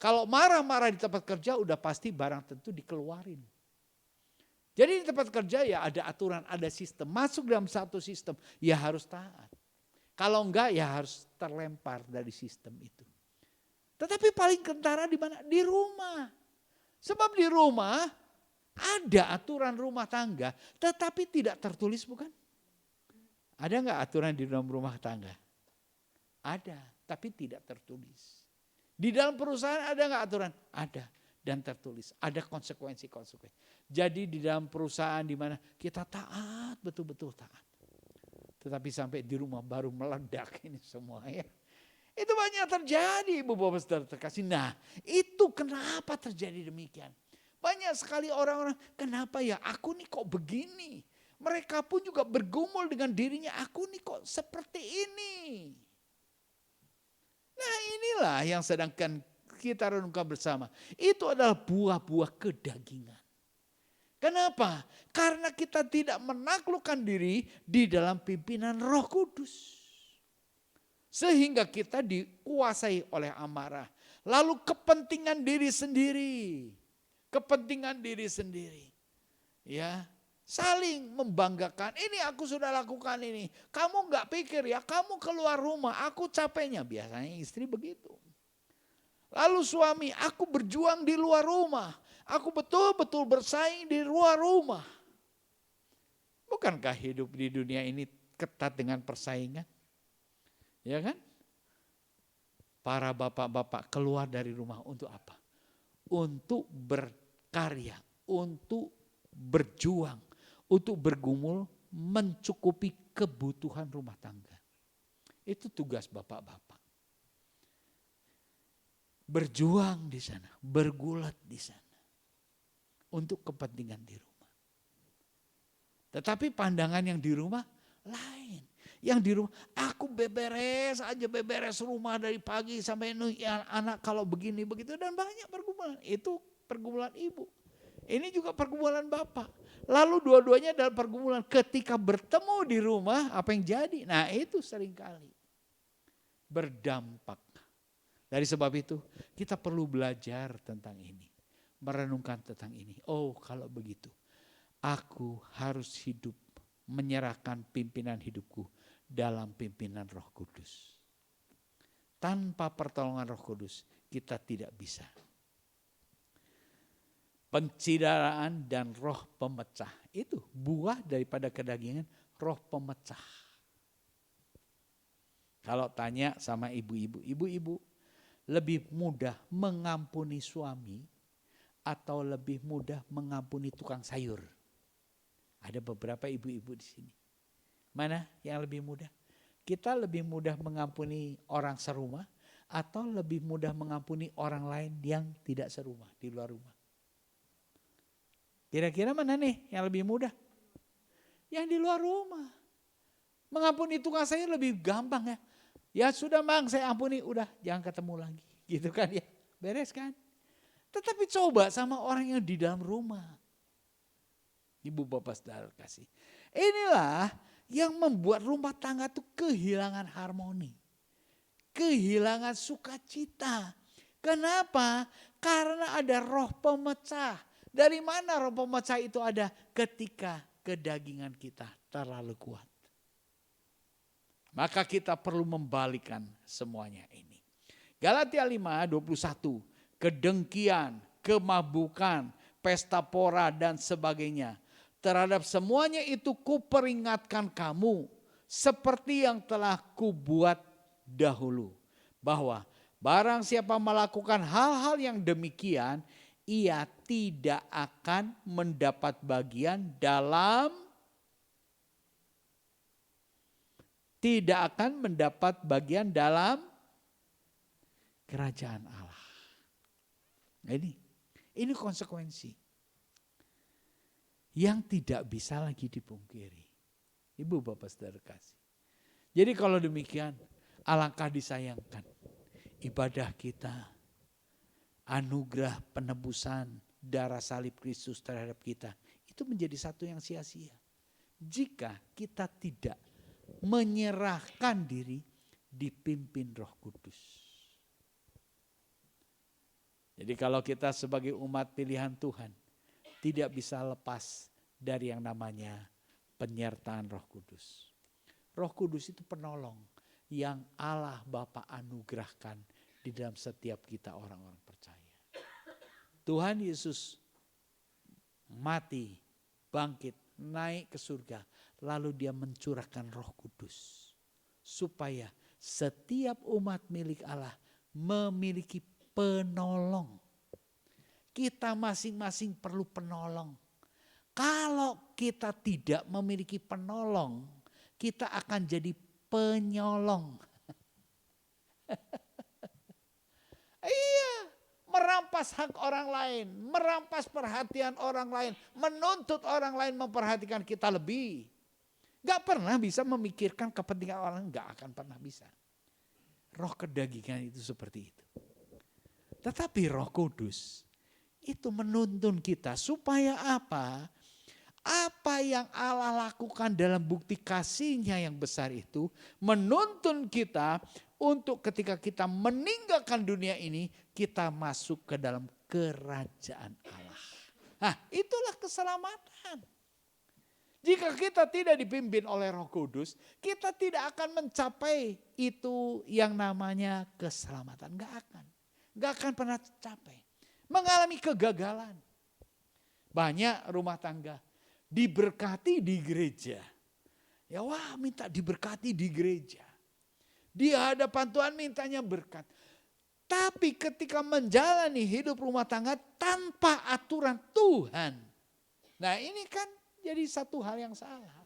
Kalau marah-marah di tempat kerja udah pasti barang tentu dikeluarin. Jadi di tempat kerja ya ada aturan, ada sistem. Masuk dalam satu sistem ya harus taat. Kalau enggak ya harus terlempar dari sistem itu. Tetapi paling kentara di mana? Di rumah. Sebab di rumah ada aturan rumah tangga tetapi tidak tertulis, bukan? Ada enggak aturan di dalam rumah tangga? Ada, tapi tidak tertulis. Di dalam perusahaan ada nggak aturan? Ada dan tertulis. Ada konsekuensi-konsekuensi. Jadi di dalam perusahaan di mana kita taat, betul-betul taat. Tetapi sampai di rumah baru meledak ini semua ya. Itu banyak terjadi Ibu Bapak Saudara terkasih. Nah itu kenapa terjadi demikian? Banyak sekali orang-orang, kenapa ya aku nih kok begini? Mereka pun juga bergumul dengan dirinya, aku nih kok seperti ini. Nah inilah yang sedangkan kita renungkan bersama. Itu adalah buah-buah kedagingan. Kenapa? Karena kita tidak menaklukkan diri di dalam pimpinan Roh Kudus. Sehingga kita dikuasai oleh amarah. Lalu kepentingan diri sendiri. Kepentingan diri sendiri. Ya, saling membanggakan, ini aku sudah lakukan ini. Kamu gak pikir ya, kamu keluar rumah, aku capeknya. Biasanya istri begitu. Lalu suami, aku berjuang di luar rumah. Aku betul-betul bersaing di luar rumah. Bukankah hidup di dunia ini ketat dengan persaingan? Ya kan? Para bapak-bapak keluar dari rumah untuk apa? Untuk berkarya, untuk berjuang, untuk bergumul mencukupi kebutuhan rumah tangga. Itu tugas bapak-bapak. Berjuang di sana, bergulat di sana. Untuk kepentingan di rumah. Tetapi pandangan yang di rumah lain. Yang di rumah, aku beberes aja, beberes rumah dari pagi sampai anak kalau begini begitu. Dan banyak pergumulan, itu pergumulan ibu. Ini juga pergumulan bapak. Lalu dua-duanya dalam pergumulan ketika bertemu di rumah apa yang jadi? Nah itu seringkali berdampak. Dari sebab itu kita perlu belajar tentang ini. Merenungkan tentang ini. Oh kalau begitu aku harus hidup menyerahkan pimpinan hidupku dalam pimpinan Roh Kudus. Tanpa pertolongan Roh Kudus kita tidak bisa. Pencidaraan dan roh pemecah. Itu buah daripada kedagingan, roh pemecah. Kalau tanya sama ibu-ibu, ibu-ibu lebih mudah mengampuni suami atau lebih mudah mengampuni tukang sayur? Ada beberapa ibu-ibu di sini. Mana yang lebih mudah? Kita lebih mudah mengampuni orang serumah atau lebih mudah mengampuni orang lain yang tidak serumah, di luar rumah? Kira-kira mana nih yang lebih mudah? Yang di luar rumah. Mengampuni tukang sayur lebih gampang ya. Ya sudah Bang, saya ampuni, udah jangan ketemu lagi. Gitu kan ya, beres kan? Tetapi coba sama orang yang di dalam rumah. Ibu bapak saudara kasih. Inilah yang membuat rumah tangga itu kehilangan harmoni. Kehilangan sukacita. Kenapa? Karena ada roh pemecah. Dari mana roh pemecah itu ada? Ketika kedagingan kita terlalu kuat. Maka kita perlu membalikan semuanya ini. Galatia 5:21. Kedengkian, kemabukan, pesta pora dan sebagainya. Terhadap semuanya itu kuperingatkan kamu. Seperti yang telah kubuat dahulu. Bahwa barang siapa melakukan hal-hal yang demikian, ia tidak akan mendapat bagian dalam kerajaan Allah. Nah ini konsekuensi yang tidak bisa lagi dipungkiri. Ibu bapak saudara kasih. Jadi kalau demikian alangkah disayangkan ibadah kita, anugerah penebusan darah salib Kristus terhadap kita itu menjadi satu yang sia-sia. Jika kita tidak menyerahkan diri dipimpin Roh Kudus. Jadi kalau kita sebagai umat pilihan Tuhan tidak bisa lepas dari yang namanya penyertaan Roh Kudus. Roh Kudus itu penolong yang Allah Bapa anugerahkan di dalam setiap kita orang-orang percaya. Tuhan Yesus mati, bangkit, naik ke surga, lalu dia mencurahkan Roh Kudus supaya setiap umat milik Allah memiliki penolong. Kita masing-masing perlu penolong. Kalau kita tidak memiliki penolong, kita akan jadi penyolong. Iya, merampas hak orang lain, merampas perhatian orang lain, menuntut orang lain memperhatikan kita lebih. Gak pernah bisa memikirkan kepentingan orang, gak akan pernah bisa. Roh kedagingan itu seperti itu. Tetapi Roh Kudus itu menuntun kita supaya apa? Apa yang Allah lakukan dalam bukti kasih-Nya yang besar itu menuntun kita untuk ketika kita meninggalkan dunia ini, kita masuk ke dalam kerajaan Allah. Nah, itulah keselamatan. Jika kita tidak dipimpin oleh Roh Kudus, kita tidak akan mencapai itu yang namanya keselamatan. Gak akan pernah capai. Mengalami kegagalan. Banyak rumah tangga diberkati di gereja. Ya wah, minta diberkati di gereja. Di hadapan Tuhan mintanya berkat. Tapi ketika menjalani hidup rumah tangga tanpa aturan Tuhan. Nah ini kan jadi satu hal yang salah.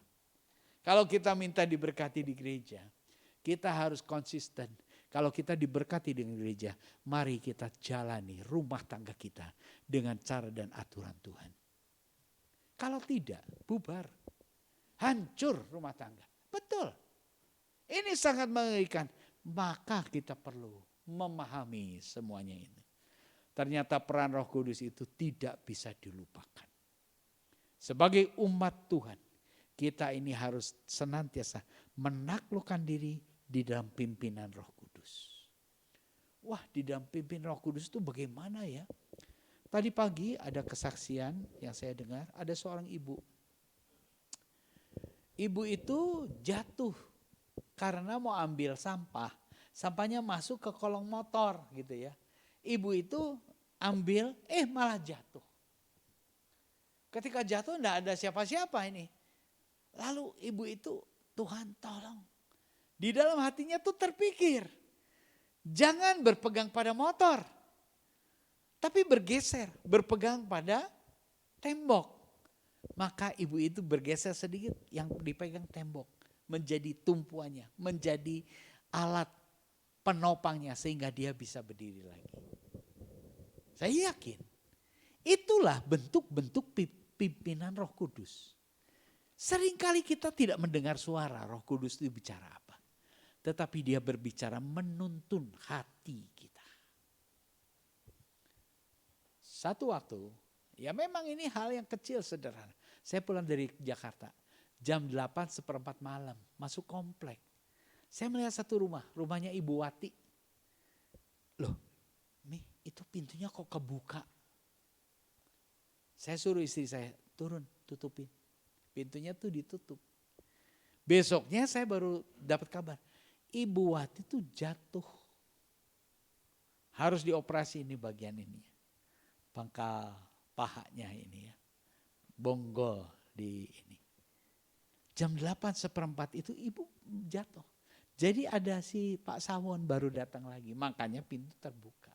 Kalau kita minta diberkati di gereja, kita harus konsisten. Kalau kita diberkati dengan gereja, mari kita jalani rumah tangga kita dengan cara dan aturan Tuhan. Kalau tidak, bubar. Hancur rumah tangga. Betul. Ini sangat mengerikan. Maka kita perlu memahami semuanya ini. Ternyata peran Roh Kudus itu tidak bisa dilupakan. Sebagai umat Tuhan, kita ini harus senantiasa menaklukkan diri di dalam pimpinan Roh Kudus. Wah, di dalam pimpinan Roh Kudus itu bagaimana ya? Tadi pagi ada kesaksian yang saya dengar, ada seorang ibu. Ibu itu jatuh karena mau ambil sampah. Sampahnya masuk ke kolong motor gitu ya. Ibu itu ambil, malah jatuh. Ketika jatuh enggak ada siapa-siapa ini. Lalu ibu itu, Tuhan tolong. Di dalam hatinya tuh terpikir, jangan berpegang pada motor. Tapi bergeser, berpegang pada tembok. Maka ibu itu bergeser sedikit, yang dipegang tembok. Menjadi tumpuannya, menjadi alat penopangnya sehingga dia bisa berdiri lagi. Saya yakin itulah bentuk-bentuk pimpinan Roh Kudus. Seringkali kita tidak mendengar suara Roh Kudus itu bicara apa. Tetapi dia berbicara menuntun hati kita. Satu waktu, ya memang ini hal yang kecil sederhana. Saya pulang dari Jakarta, jam 8:15 malam, masuk komplek. Saya melihat satu rumah, rumahnya Ibu Wati. Loh, Mi, itu pintunya kok kebuka? Saya suruh istri saya, turun, tutupin. Pintunya tuh ditutup. Besoknya saya baru dapat kabar, Ibu Wati tuh jatuh. Harus dioperasi ini bagian ini. Pangkal pahanya ini ya. Bonggol di ini. Jam 8:15 itu ibu jatuh. Jadi ada si Pak Sawon baru datang lagi, makanya pintu terbuka.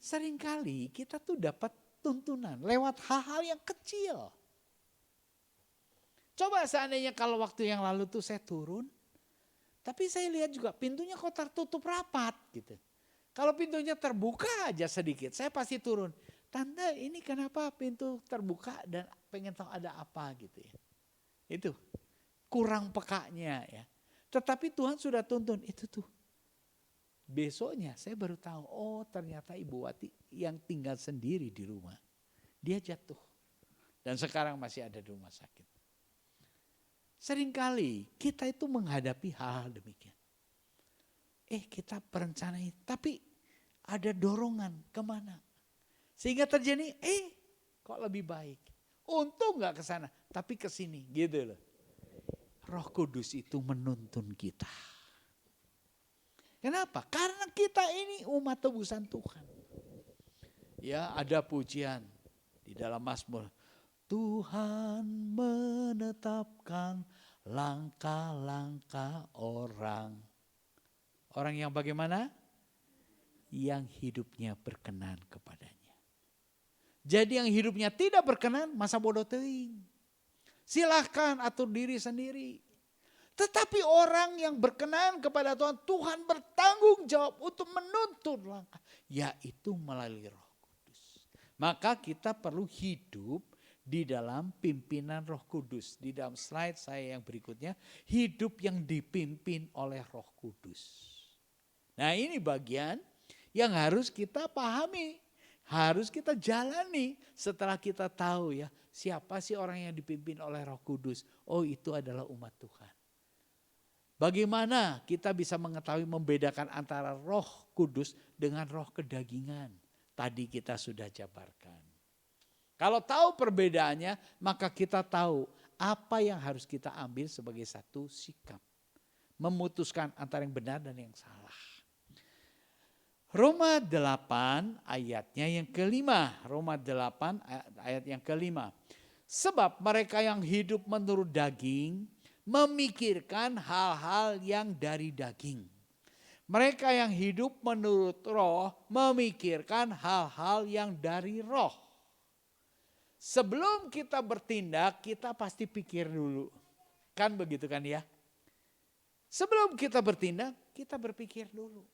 Seringkali kita tuh dapat tuntunan lewat hal-hal yang kecil. Coba seandainya kalau waktu yang lalu tuh saya turun, tapi saya lihat juga pintunya kok tertutup rapat gitu. Kalau pintunya terbuka aja sedikit, saya pasti turun. Tante, ini kenapa pintu terbuka dan pengen tahu ada apa gitu ya. Itu kurang pekanya ya. Tetapi Tuhan sudah tuntun itu tuh. Besoknya saya baru tahu, oh ternyata Ibu Wati yang tinggal sendiri di rumah. Dia jatuh. Dan sekarang masih ada di rumah sakit. Seringkali kita itu menghadapi hal-hal demikian. Kita berencana, tapi ada dorongan kemana. Sehingga terjadi, kok lebih baik. Untung gak ke sana, tapi ke sini gitu loh. Roh Kudus itu menuntun kita. Kenapa? Karena kita ini umat tebusan Tuhan. Ya, ada pujian di dalam Mazmur. Tuhan menetapkan langkah-langkah orang. Orang yang bagaimana? Yang hidupnya berkenan kepadanya. Jadi yang hidupnya tidak berkenan, masa bodoh teuing. Silahkan atur diri sendiri. Tetapi orang yang berkenan kepada Tuhan, Tuhan bertanggung jawab untuk menuntun langkah. Yaitu melalui Roh Kudus. Maka kita perlu hidup di dalam pimpinan Roh Kudus. Di dalam slide saya yang berikutnya, hidup yang dipimpin oleh Roh Kudus. Nah, ini bagian yang harus kita pahami, harus kita jalani setelah kita tahu ya, siapa sih orang yang dipimpin oleh Roh Kudus? Oh, itu adalah umat Tuhan. Bagaimana kita bisa mengetahui membedakan antara Roh Kudus dengan roh kedagingan? Tadi kita sudah jabarkan. Kalau tahu perbedaannya, maka kita tahu apa yang harus kita ambil sebagai satu sikap. Memutuskan antara yang benar dan yang salah. Roma 8 ayatnya yang kelima. Roma 8 ayat yang kelima. Sebab mereka yang hidup menurut daging memikirkan hal-hal yang dari daging. Mereka yang hidup menurut roh memikirkan hal-hal yang dari roh. Sebelum kita bertindak, kita pasti pikir dulu. Kan begitu kan ya? Sebelum kita bertindak, kita berpikir dulu.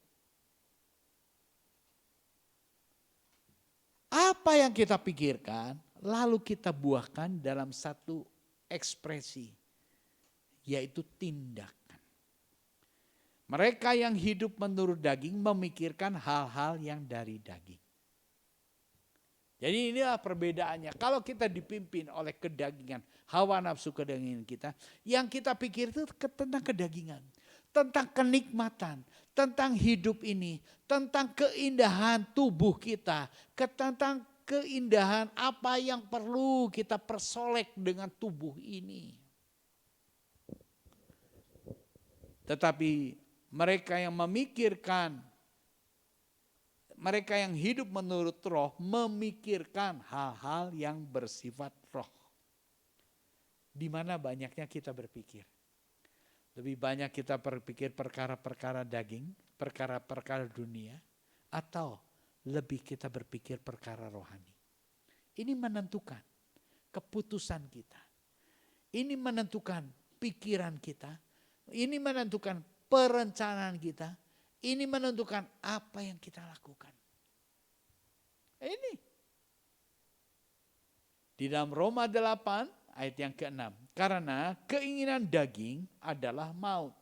Apa yang kita pikirkan, lalu kita buahkan dalam satu ekspresi, yaitu tindakan. Mereka yang hidup menurut daging memikirkan hal-hal yang dari daging. Jadi inilah perbedaannya. Kalau kita dipimpin oleh kedagingan, hawa nafsu kedagingan kita, yang kita pikir itu tentang kedagingan, tentang kenikmatan, tentang hidup ini, tentang keindahan tubuh kita, tentang keindahan apa yang perlu kita persolek dengan tubuh ini. Tetapi mereka yang memikirkan, mereka yang hidup menurut roh memikirkan hal-hal yang bersifat roh. Di mana banyaknya kita berpikir. Lebih banyak kita berpikir perkara-perkara daging, perkara-perkara dunia, atau lebih kita berpikir perkara rohani. Ini menentukan keputusan kita. Ini menentukan pikiran kita. Ini menentukan perencanaan kita. Ini menentukan apa yang kita lakukan. Ini. Di dalam Roma 8 ayat yang ke-6. Karena keinginan daging adalah maut.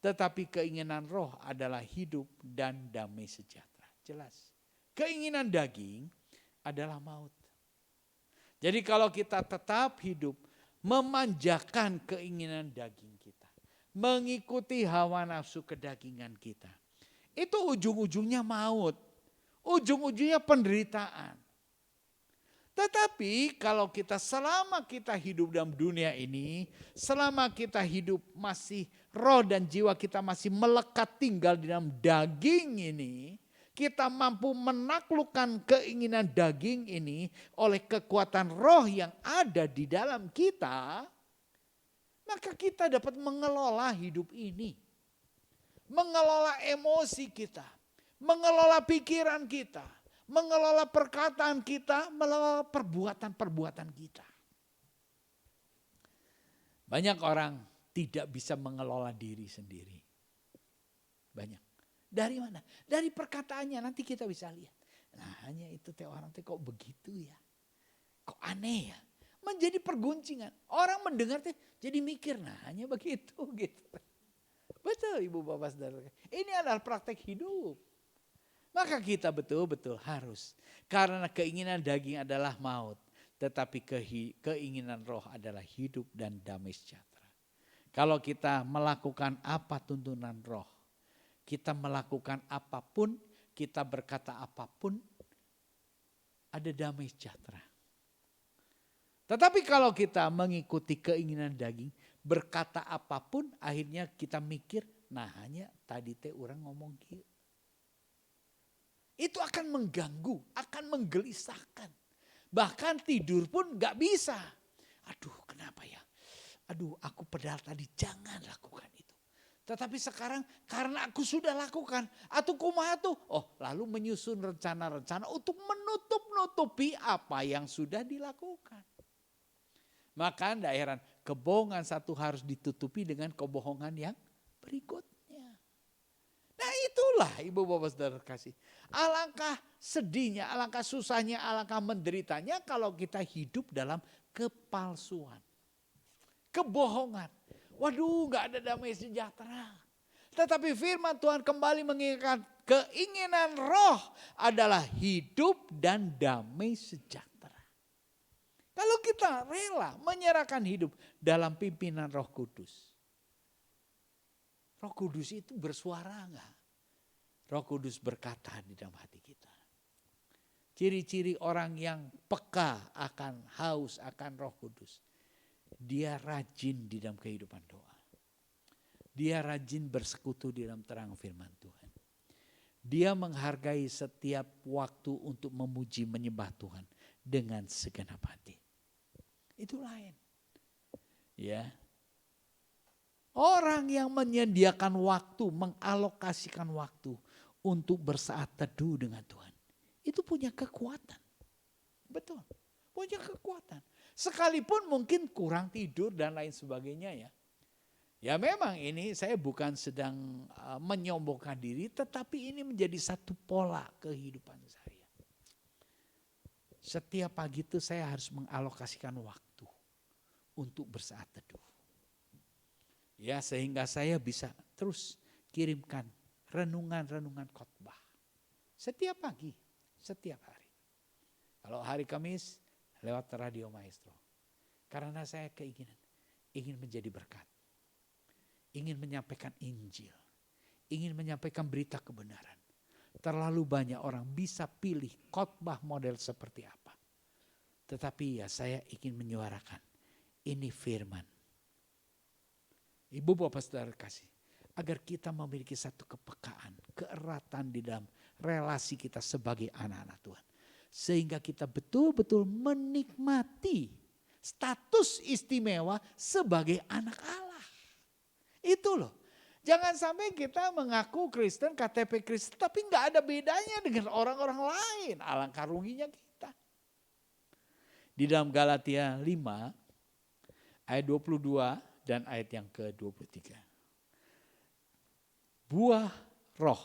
Tetapi keinginan roh adalah hidup dan damai sejahtera. Jelas. Keinginan daging adalah maut. Jadi kalau kita tetap hidup memanjakan keinginan daging kita. Mengikuti hawa nafsu kedagingan kita. Itu ujung-ujungnya maut. Ujung-ujungnya penderitaan. Tetapi kalau kita selama kita hidup dalam dunia ini, selama kita hidup masih roh dan jiwa kita masih melekat tinggal di dalam daging ini, kita mampu menaklukkan keinginan daging ini oleh kekuatan roh yang ada di dalam kita, maka kita dapat mengelola hidup ini. Mengelola emosi kita, mengelola pikiran kita, mengelola perkataan kita, mengelola perbuatan-perbuatan kita. Banyak orang tidak bisa mengelola diri sendiri. Banyak. Dari mana? Dari perkataannya, nanti kita bisa lihat. Nah, hanya itu orang kok begitu ya? Kok aneh ya? Menjadi perguncingan. Orang mendengar jadi mikir, nah hanya begitu gitu. Betul Ibu Bapak Saudara. Ini adalah praktek hidup. Maka kita betul-betul harus. Karena keinginan daging adalah maut. Tetapi keinginan roh adalah hidup dan damai sejahtera. Kalau kita melakukan apa tuntunan roh, kita melakukan apapun, kita berkata apapun, ada damai sejahtera. Tetapi kalau kita mengikuti keinginan daging, berkata apapun, akhirnya kita mikir, nah hanya tadi teh orang ngomong gitu. Itu akan mengganggu, akan menggelisahkan. Bahkan tidur pun gak bisa. Aduh kenapa ya? Aduh aku padahal tadi jangan lakukan itu. Tetapi sekarang karena aku sudah lakukan. Atau kumaha tuh? Oh lalu menyusun rencana-rencana untuk menutup-nutupi apa yang sudah dilakukan. Maka tidak heran kebohongan satu harus ditutupi dengan kebohongan yang berikutnya. Nah itulah ibu bapak saudara kasih. Alangkah sedihnya, alangkah susahnya, alangkah menderitanya kalau kita hidup dalam kepalsuan. Kebohongan. Waduh gak ada damai sejahtera. Tetapi firman Tuhan kembali mengingatkan keinginan roh adalah hidup dan damai sejahtera. Kalau kita rela menyerahkan hidup dalam pimpinan Roh Kudus. Roh Kudus itu bersuara enggak? Roh Kudus berkata di dalam hati kita. Ciri-ciri orang yang peka akan haus akan Roh Kudus. Dia rajin di dalam kehidupan doa. Dia rajin bersekutu di dalam terang firman Tuhan. Dia menghargai setiap waktu untuk memuji menyembah Tuhan dengan segenap hati. Itu lain. Ya. Orang yang menyediakan waktu, mengalokasikan waktu untuk bersaat teduh dengan Tuhan. Itu punya kekuatan. Betul. Punya kekuatan. Sekalipun mungkin kurang tidur dan lain sebagainya ya. Ya memang ini saya bukan sedang menyombongkan diri, tetapi ini menjadi satu pola kehidupan saya. Setiap pagi itu saya harus mengalokasikan waktu untuk bersaat teduh. Ya sehingga saya bisa terus kirimkan renungan-renungan khotbah. Setiap pagi, setiap hari. Kalau hari Kamis lewat Radio Maestro. Karena saya ingin menjadi berkat. Ingin menyampaikan Injil. Ingin menyampaikan berita kebenaran. Terlalu banyak orang bisa pilih khotbah model seperti apa. Tetapi ya saya ingin menyuarakan. Ini firman. Ibu bapak saudara kasih. Agar kita memiliki satu kepekaan. Keeratan di dalam relasi kita sebagai anak-anak Tuhan. Sehingga kita betul-betul menikmati status istimewa sebagai anak Allah. Itu loh. Jangan sampai kita mengaku Kristen, KTP Kristen, tapi gak ada bedanya dengan orang-orang lain. Alangkah ruginya kita. Di dalam Galatia 5, ayat 22 dan ayat yang ke-23. Buah roh.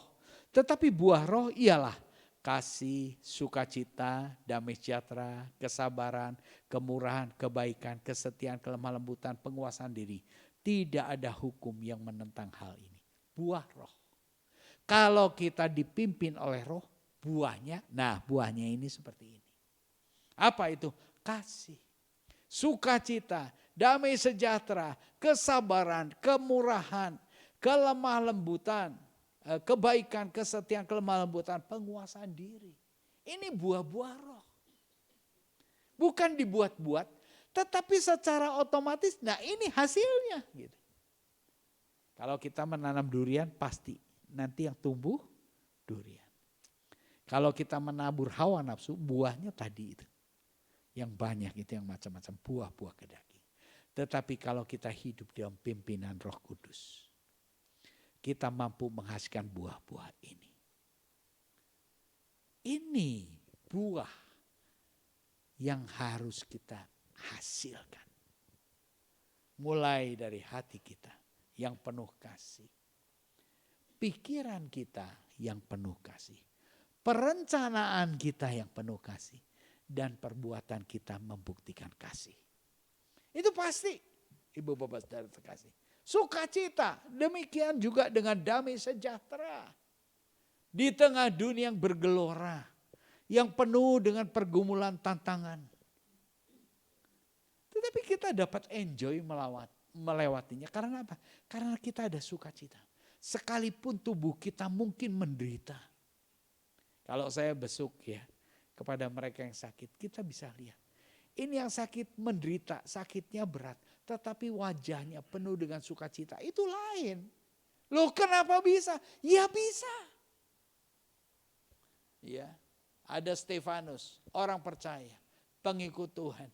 Tetapi buah roh ialah kasih, sukacita, damai sejahtera, kesabaran, kemurahan, kebaikan, kesetiaan, kelemah lembutan, penguasaan diri. Tidak ada hukum yang menentang hal ini. Buah roh. Kalau kita dipimpin oleh roh, buahnya, nah buahnya ini seperti ini. Apa itu? Kasih, sukacita, damai sejahtera, kesabaran, kemurahan, kelemah lembutan, kebaikan, kesetiaan, kelemah lembutan, penguasaan diri. Ini buah-buah roh. Bukan dibuat-buat, tetapi secara otomatis, nah ini hasilnya. Gitu. Kalau kita menanam durian pasti nanti yang tumbuh durian. Kalau kita menabur hawa nafsu, buahnya tadi itu. Yang banyak itu yang macam-macam buah-buah kedaging. Tetapi kalau kita hidup dalam pimpinan Roh Kudus, kita mampu menghasilkan buah-buah ini. Ini buah yang harus kita hasilkan. Mulai dari hati kita yang penuh kasih. Pikiran kita yang penuh kasih. Perencanaan kita yang penuh kasih. Dan perbuatan kita membuktikan kasih. Itu pasti, ibu bapak saudara terkasih. Sukacita, demikian juga dengan damai sejahtera. Di tengah dunia yang bergelora, yang penuh dengan pergumulan tantangan. Tetapi kita dapat enjoy melewatinya. Karena apa? Karena kita ada sukacita. Sekalipun tubuh kita mungkin menderita. Kalau saya besuk ya kepada mereka yang sakit, kita bisa lihat. Ini yang sakit menderita, sakitnya berat. Tetapi wajahnya penuh dengan sukacita. Itu lain. Loh kenapa bisa? Ya bisa. Ya, ada Stefanus, orang percaya, pengikut Tuhan.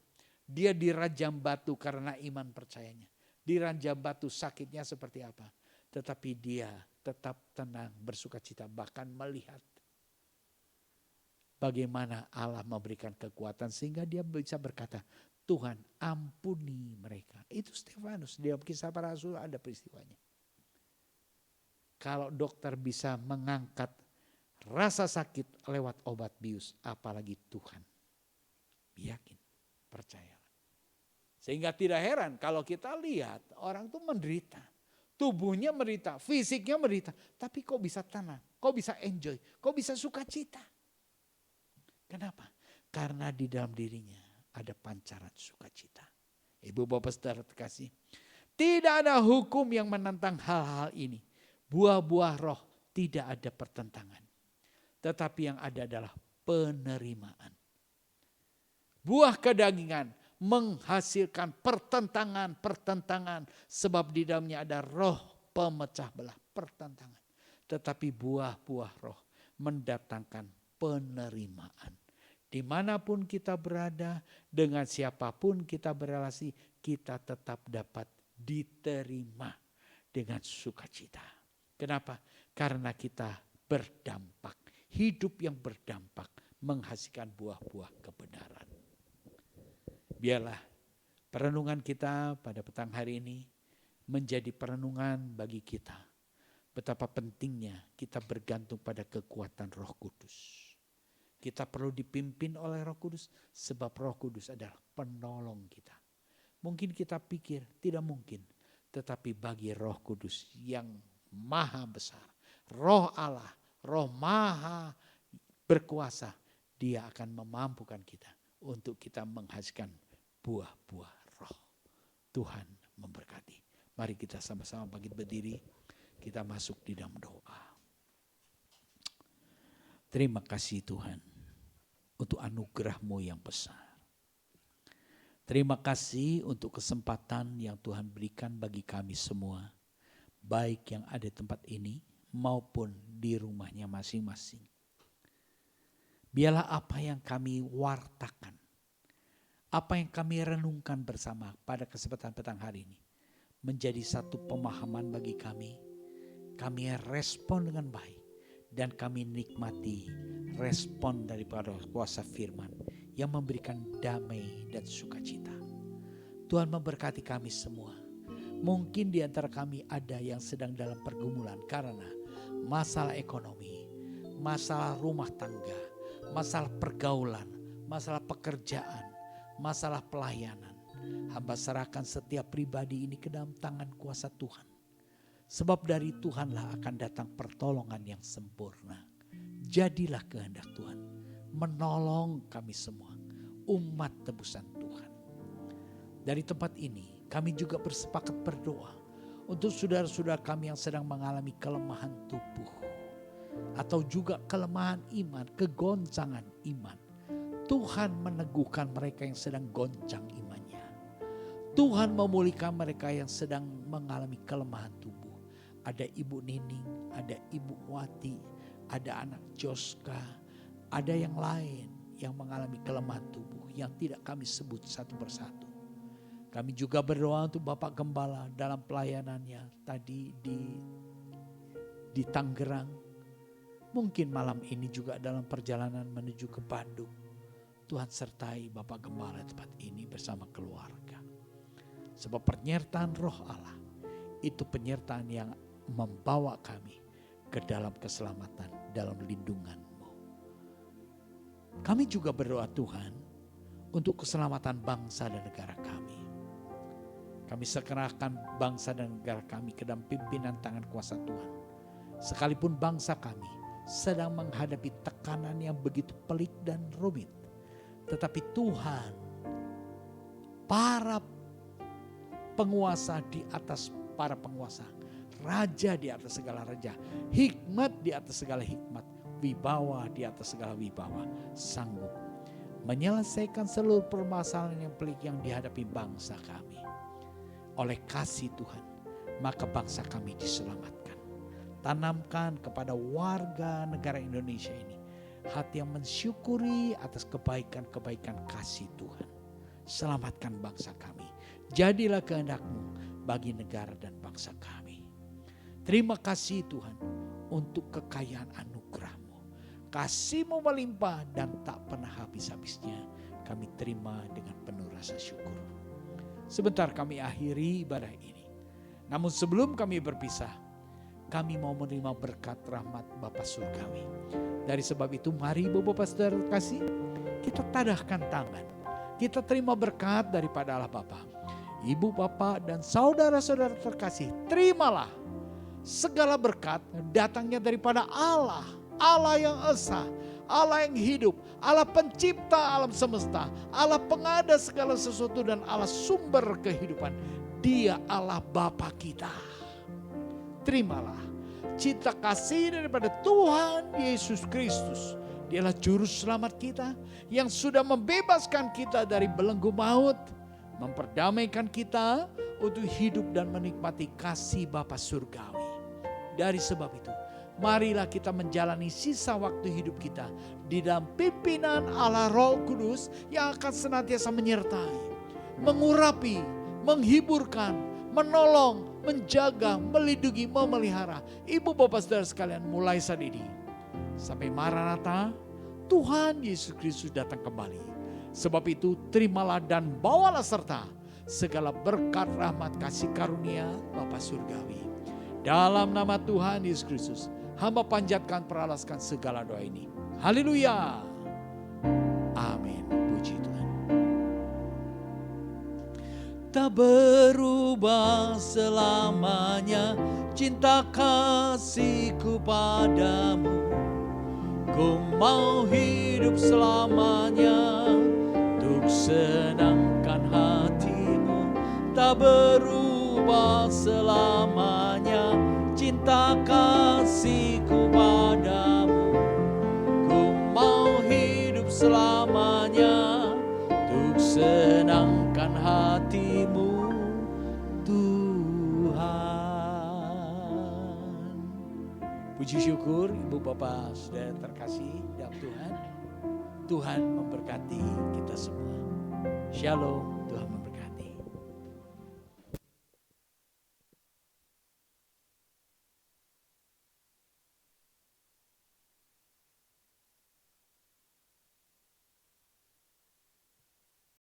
Dia dirajam batu karena iman percayanya. Dirajam batu sakitnya seperti apa. Tetapi dia tetap tenang, bersukacita, bahkan melihat bagaimana Allah memberikan kekuatan sehingga dia bisa berkata, Tuhan ampuni mereka. Itu Stefanus, di dalam Kisah Para Rasul ada peristiwanya. Kalau dokter bisa mengangkat rasa sakit lewat obat bius, apalagi Tuhan. Yakin, percayalah. Sehingga tidak heran kalau kita lihat orang itu menderita. Tubuhnya menderita, fisiknya menderita. Tapi kok bisa tenang, kok bisa enjoy, kok bisa sukacita. Kenapa? Karena di dalam dirinya ada pancaran sukacita. Ibu bapak saudara terkasih, tidak ada hukum yang menentang hal-hal ini. Buah-buah roh tidak ada pertentangan. Tetapi yang ada adalah penerimaan. Buah kedagingan menghasilkan pertentangan. Sebab di dalamnya ada roh pemecah belah, pertentangan. Tetapi buah-buah roh mendatangkan penerimaan. Dimanapun kita berada, dengan siapapun kita berelasi, kita tetap dapat diterima dengan sukacita. Kenapa? Karena kita berdampak. Hidup yang berdampak menghasilkan buah-buah kebenaran. Biarlah perenungan kita pada petang hari ini menjadi perenungan bagi kita. Betapa pentingnya kita bergantung pada kekuatan Roh Kudus. Kita perlu dipimpin oleh Roh Kudus sebab Roh Kudus adalah penolong kita. Mungkin kita pikir tidak mungkin, tetapi bagi Roh Kudus yang maha besar, Roh Allah, Roh maha berkuasa, dia akan memampukan kita untuk kita menghasilkan buah-buah roh. Tuhan memberkati. Mari kita sama-sama bangkit berdiri, kita masuk di dalam doa. Terima kasih Tuhan untuk anugerah-Mu yang besar. Terima kasih untuk kesempatan yang Tuhan berikan bagi kami semua, baik yang ada di tempat ini maupun di rumahnya masing-masing. Biarlah apa yang kami wartakan, apa yang kami renungkan bersama pada kesempatan petang hari ini menjadi satu pemahaman bagi kami. Kami respon dengan baik dan kami nikmati respon daripada kuasa firman yang memberikan damai dan sukacita. Tuhan memberkati kami semua. Mungkin di antara kami ada yang sedang dalam pergumulan karena masalah ekonomi, masalah rumah tangga, masalah pergaulan, masalah pekerjaan, masalah pelayanan. Hamba serahkan setiap pribadi ini ke dalam tangan kuasa Tuhan. Sebab dari Tuhanlah akan datang pertolongan yang sempurna. Jadilah kehendak Tuhan menolong kami semua, umat tebusan Tuhan. Dari tempat ini kami juga bersepakat berdoa untuk saudara-saudara kami yang sedang mengalami kelemahan tubuh atau juga kelemahan iman, kegoncangan iman. Tuhan meneguhkan mereka yang sedang goncang imannya. Tuhan memulihkan mereka yang sedang mengalami kelemahan tubuh. Ada Ibu Nining, ada Ibu Wati, ada anak Joska, ada yang lain yang mengalami kelemahan tubuh yang tidak kami sebut satu persatu. Kami juga berdoa untuk Bapak Gembala dalam pelayanannya tadi di Tangerang. Mungkin malam ini juga dalam perjalanan menuju ke Bandung. Tuhan sertai Bapak Gembala tempat ini bersama keluarga. Sebab penyertaan Roh Allah itu penyertaan yang membawa kami ke dalam keselamatan, dalam lindungan-Mu. Kami juga berdoa Tuhan untuk keselamatan bangsa dan negara kami. Kami serahkan bangsa dan negara kami ke dalam pimpinan tangan kuasa Tuhan. Sekalipun bangsa kami sedang menghadapi tekanan yang begitu pelik dan rumit. Tetapi Tuhan, para penguasa di atas para penguasa, raja di atas segala raja, hikmat di atas segala hikmat, wibawa di atas segala wibawa, sanggup menyelesaikan seluruh permasalahan yang pelik yang dihadapi bangsa kami. Oleh kasih Tuhan, maka bangsa kami diselamatkan. Tanamkan kepada warga negara Indonesia ini hati yang mensyukuri atas kebaikan-kebaikan kasih Tuhan. Selamatkan bangsa kami. Jadilah kehendak-Mu bagi negara dan bangsa kami. Terima kasih Tuhan untuk kekayaan anugerah-Mu. Kasih-Mu melimpah dan tak pernah habis-habisnya. Kami terima dengan penuh rasa syukur. Sebentar kami akhiri ibadah ini. Namun sebelum kami berpisah, kami mau menerima berkat rahmat Bapa Surgawi. Dari sebab itu mari Bapak Saudara kasih, kita tadahkan tangan. Kita terima berkat daripada Allah Bapa. Ibu Bapak dan saudara-saudara terkasih, terimalah segala berkat datangnya daripada Allah. Allah yang esa, Allah yang hidup, Allah pencipta alam semesta, Allah pengada segala sesuatu dan Allah sumber kehidupan. Dia Allah Bapa kita. Terimalah cinta kasih daripada Tuhan Yesus Kristus. Dialah juru selamat kita yang sudah membebaskan kita dari belenggu maut, memperdamaikan kita untuk hidup dan menikmati kasih Bapa Surgawi. Dari sebab itu, marilah kita menjalani sisa waktu hidup kita di dalam pimpinan Allah Roh Kudus yang akan senantiasa menyertai, mengurapi, menghiburkan, menolong, menjaga, melindungi, memelihara ibu bapak saudara sekalian mulai saat ini sampai Maranatha Tuhan Yesus Kristus datang kembali. Sebab itu terimalah dan bawalah serta segala berkat rahmat kasih karunia Bapa Surgawi. Dalam nama Tuhan Yesus Kristus hamba panjatkan peralaskan segala doa ini. Haleluya. Amin. Puji Tuhan. Tak berubah selamanya cinta kasihku padamu. Ku mau hidup selamanya untuk senangkan hatimu. Tak berubah selamanya cinta kasihku padamu. Ku mau hidup selamanya untuk senangkan hatimu Tuhan. Puji syukur ibu bapak saudara terkasih dalam Tuhan. Tuhan memberkati kita semua. Shalom.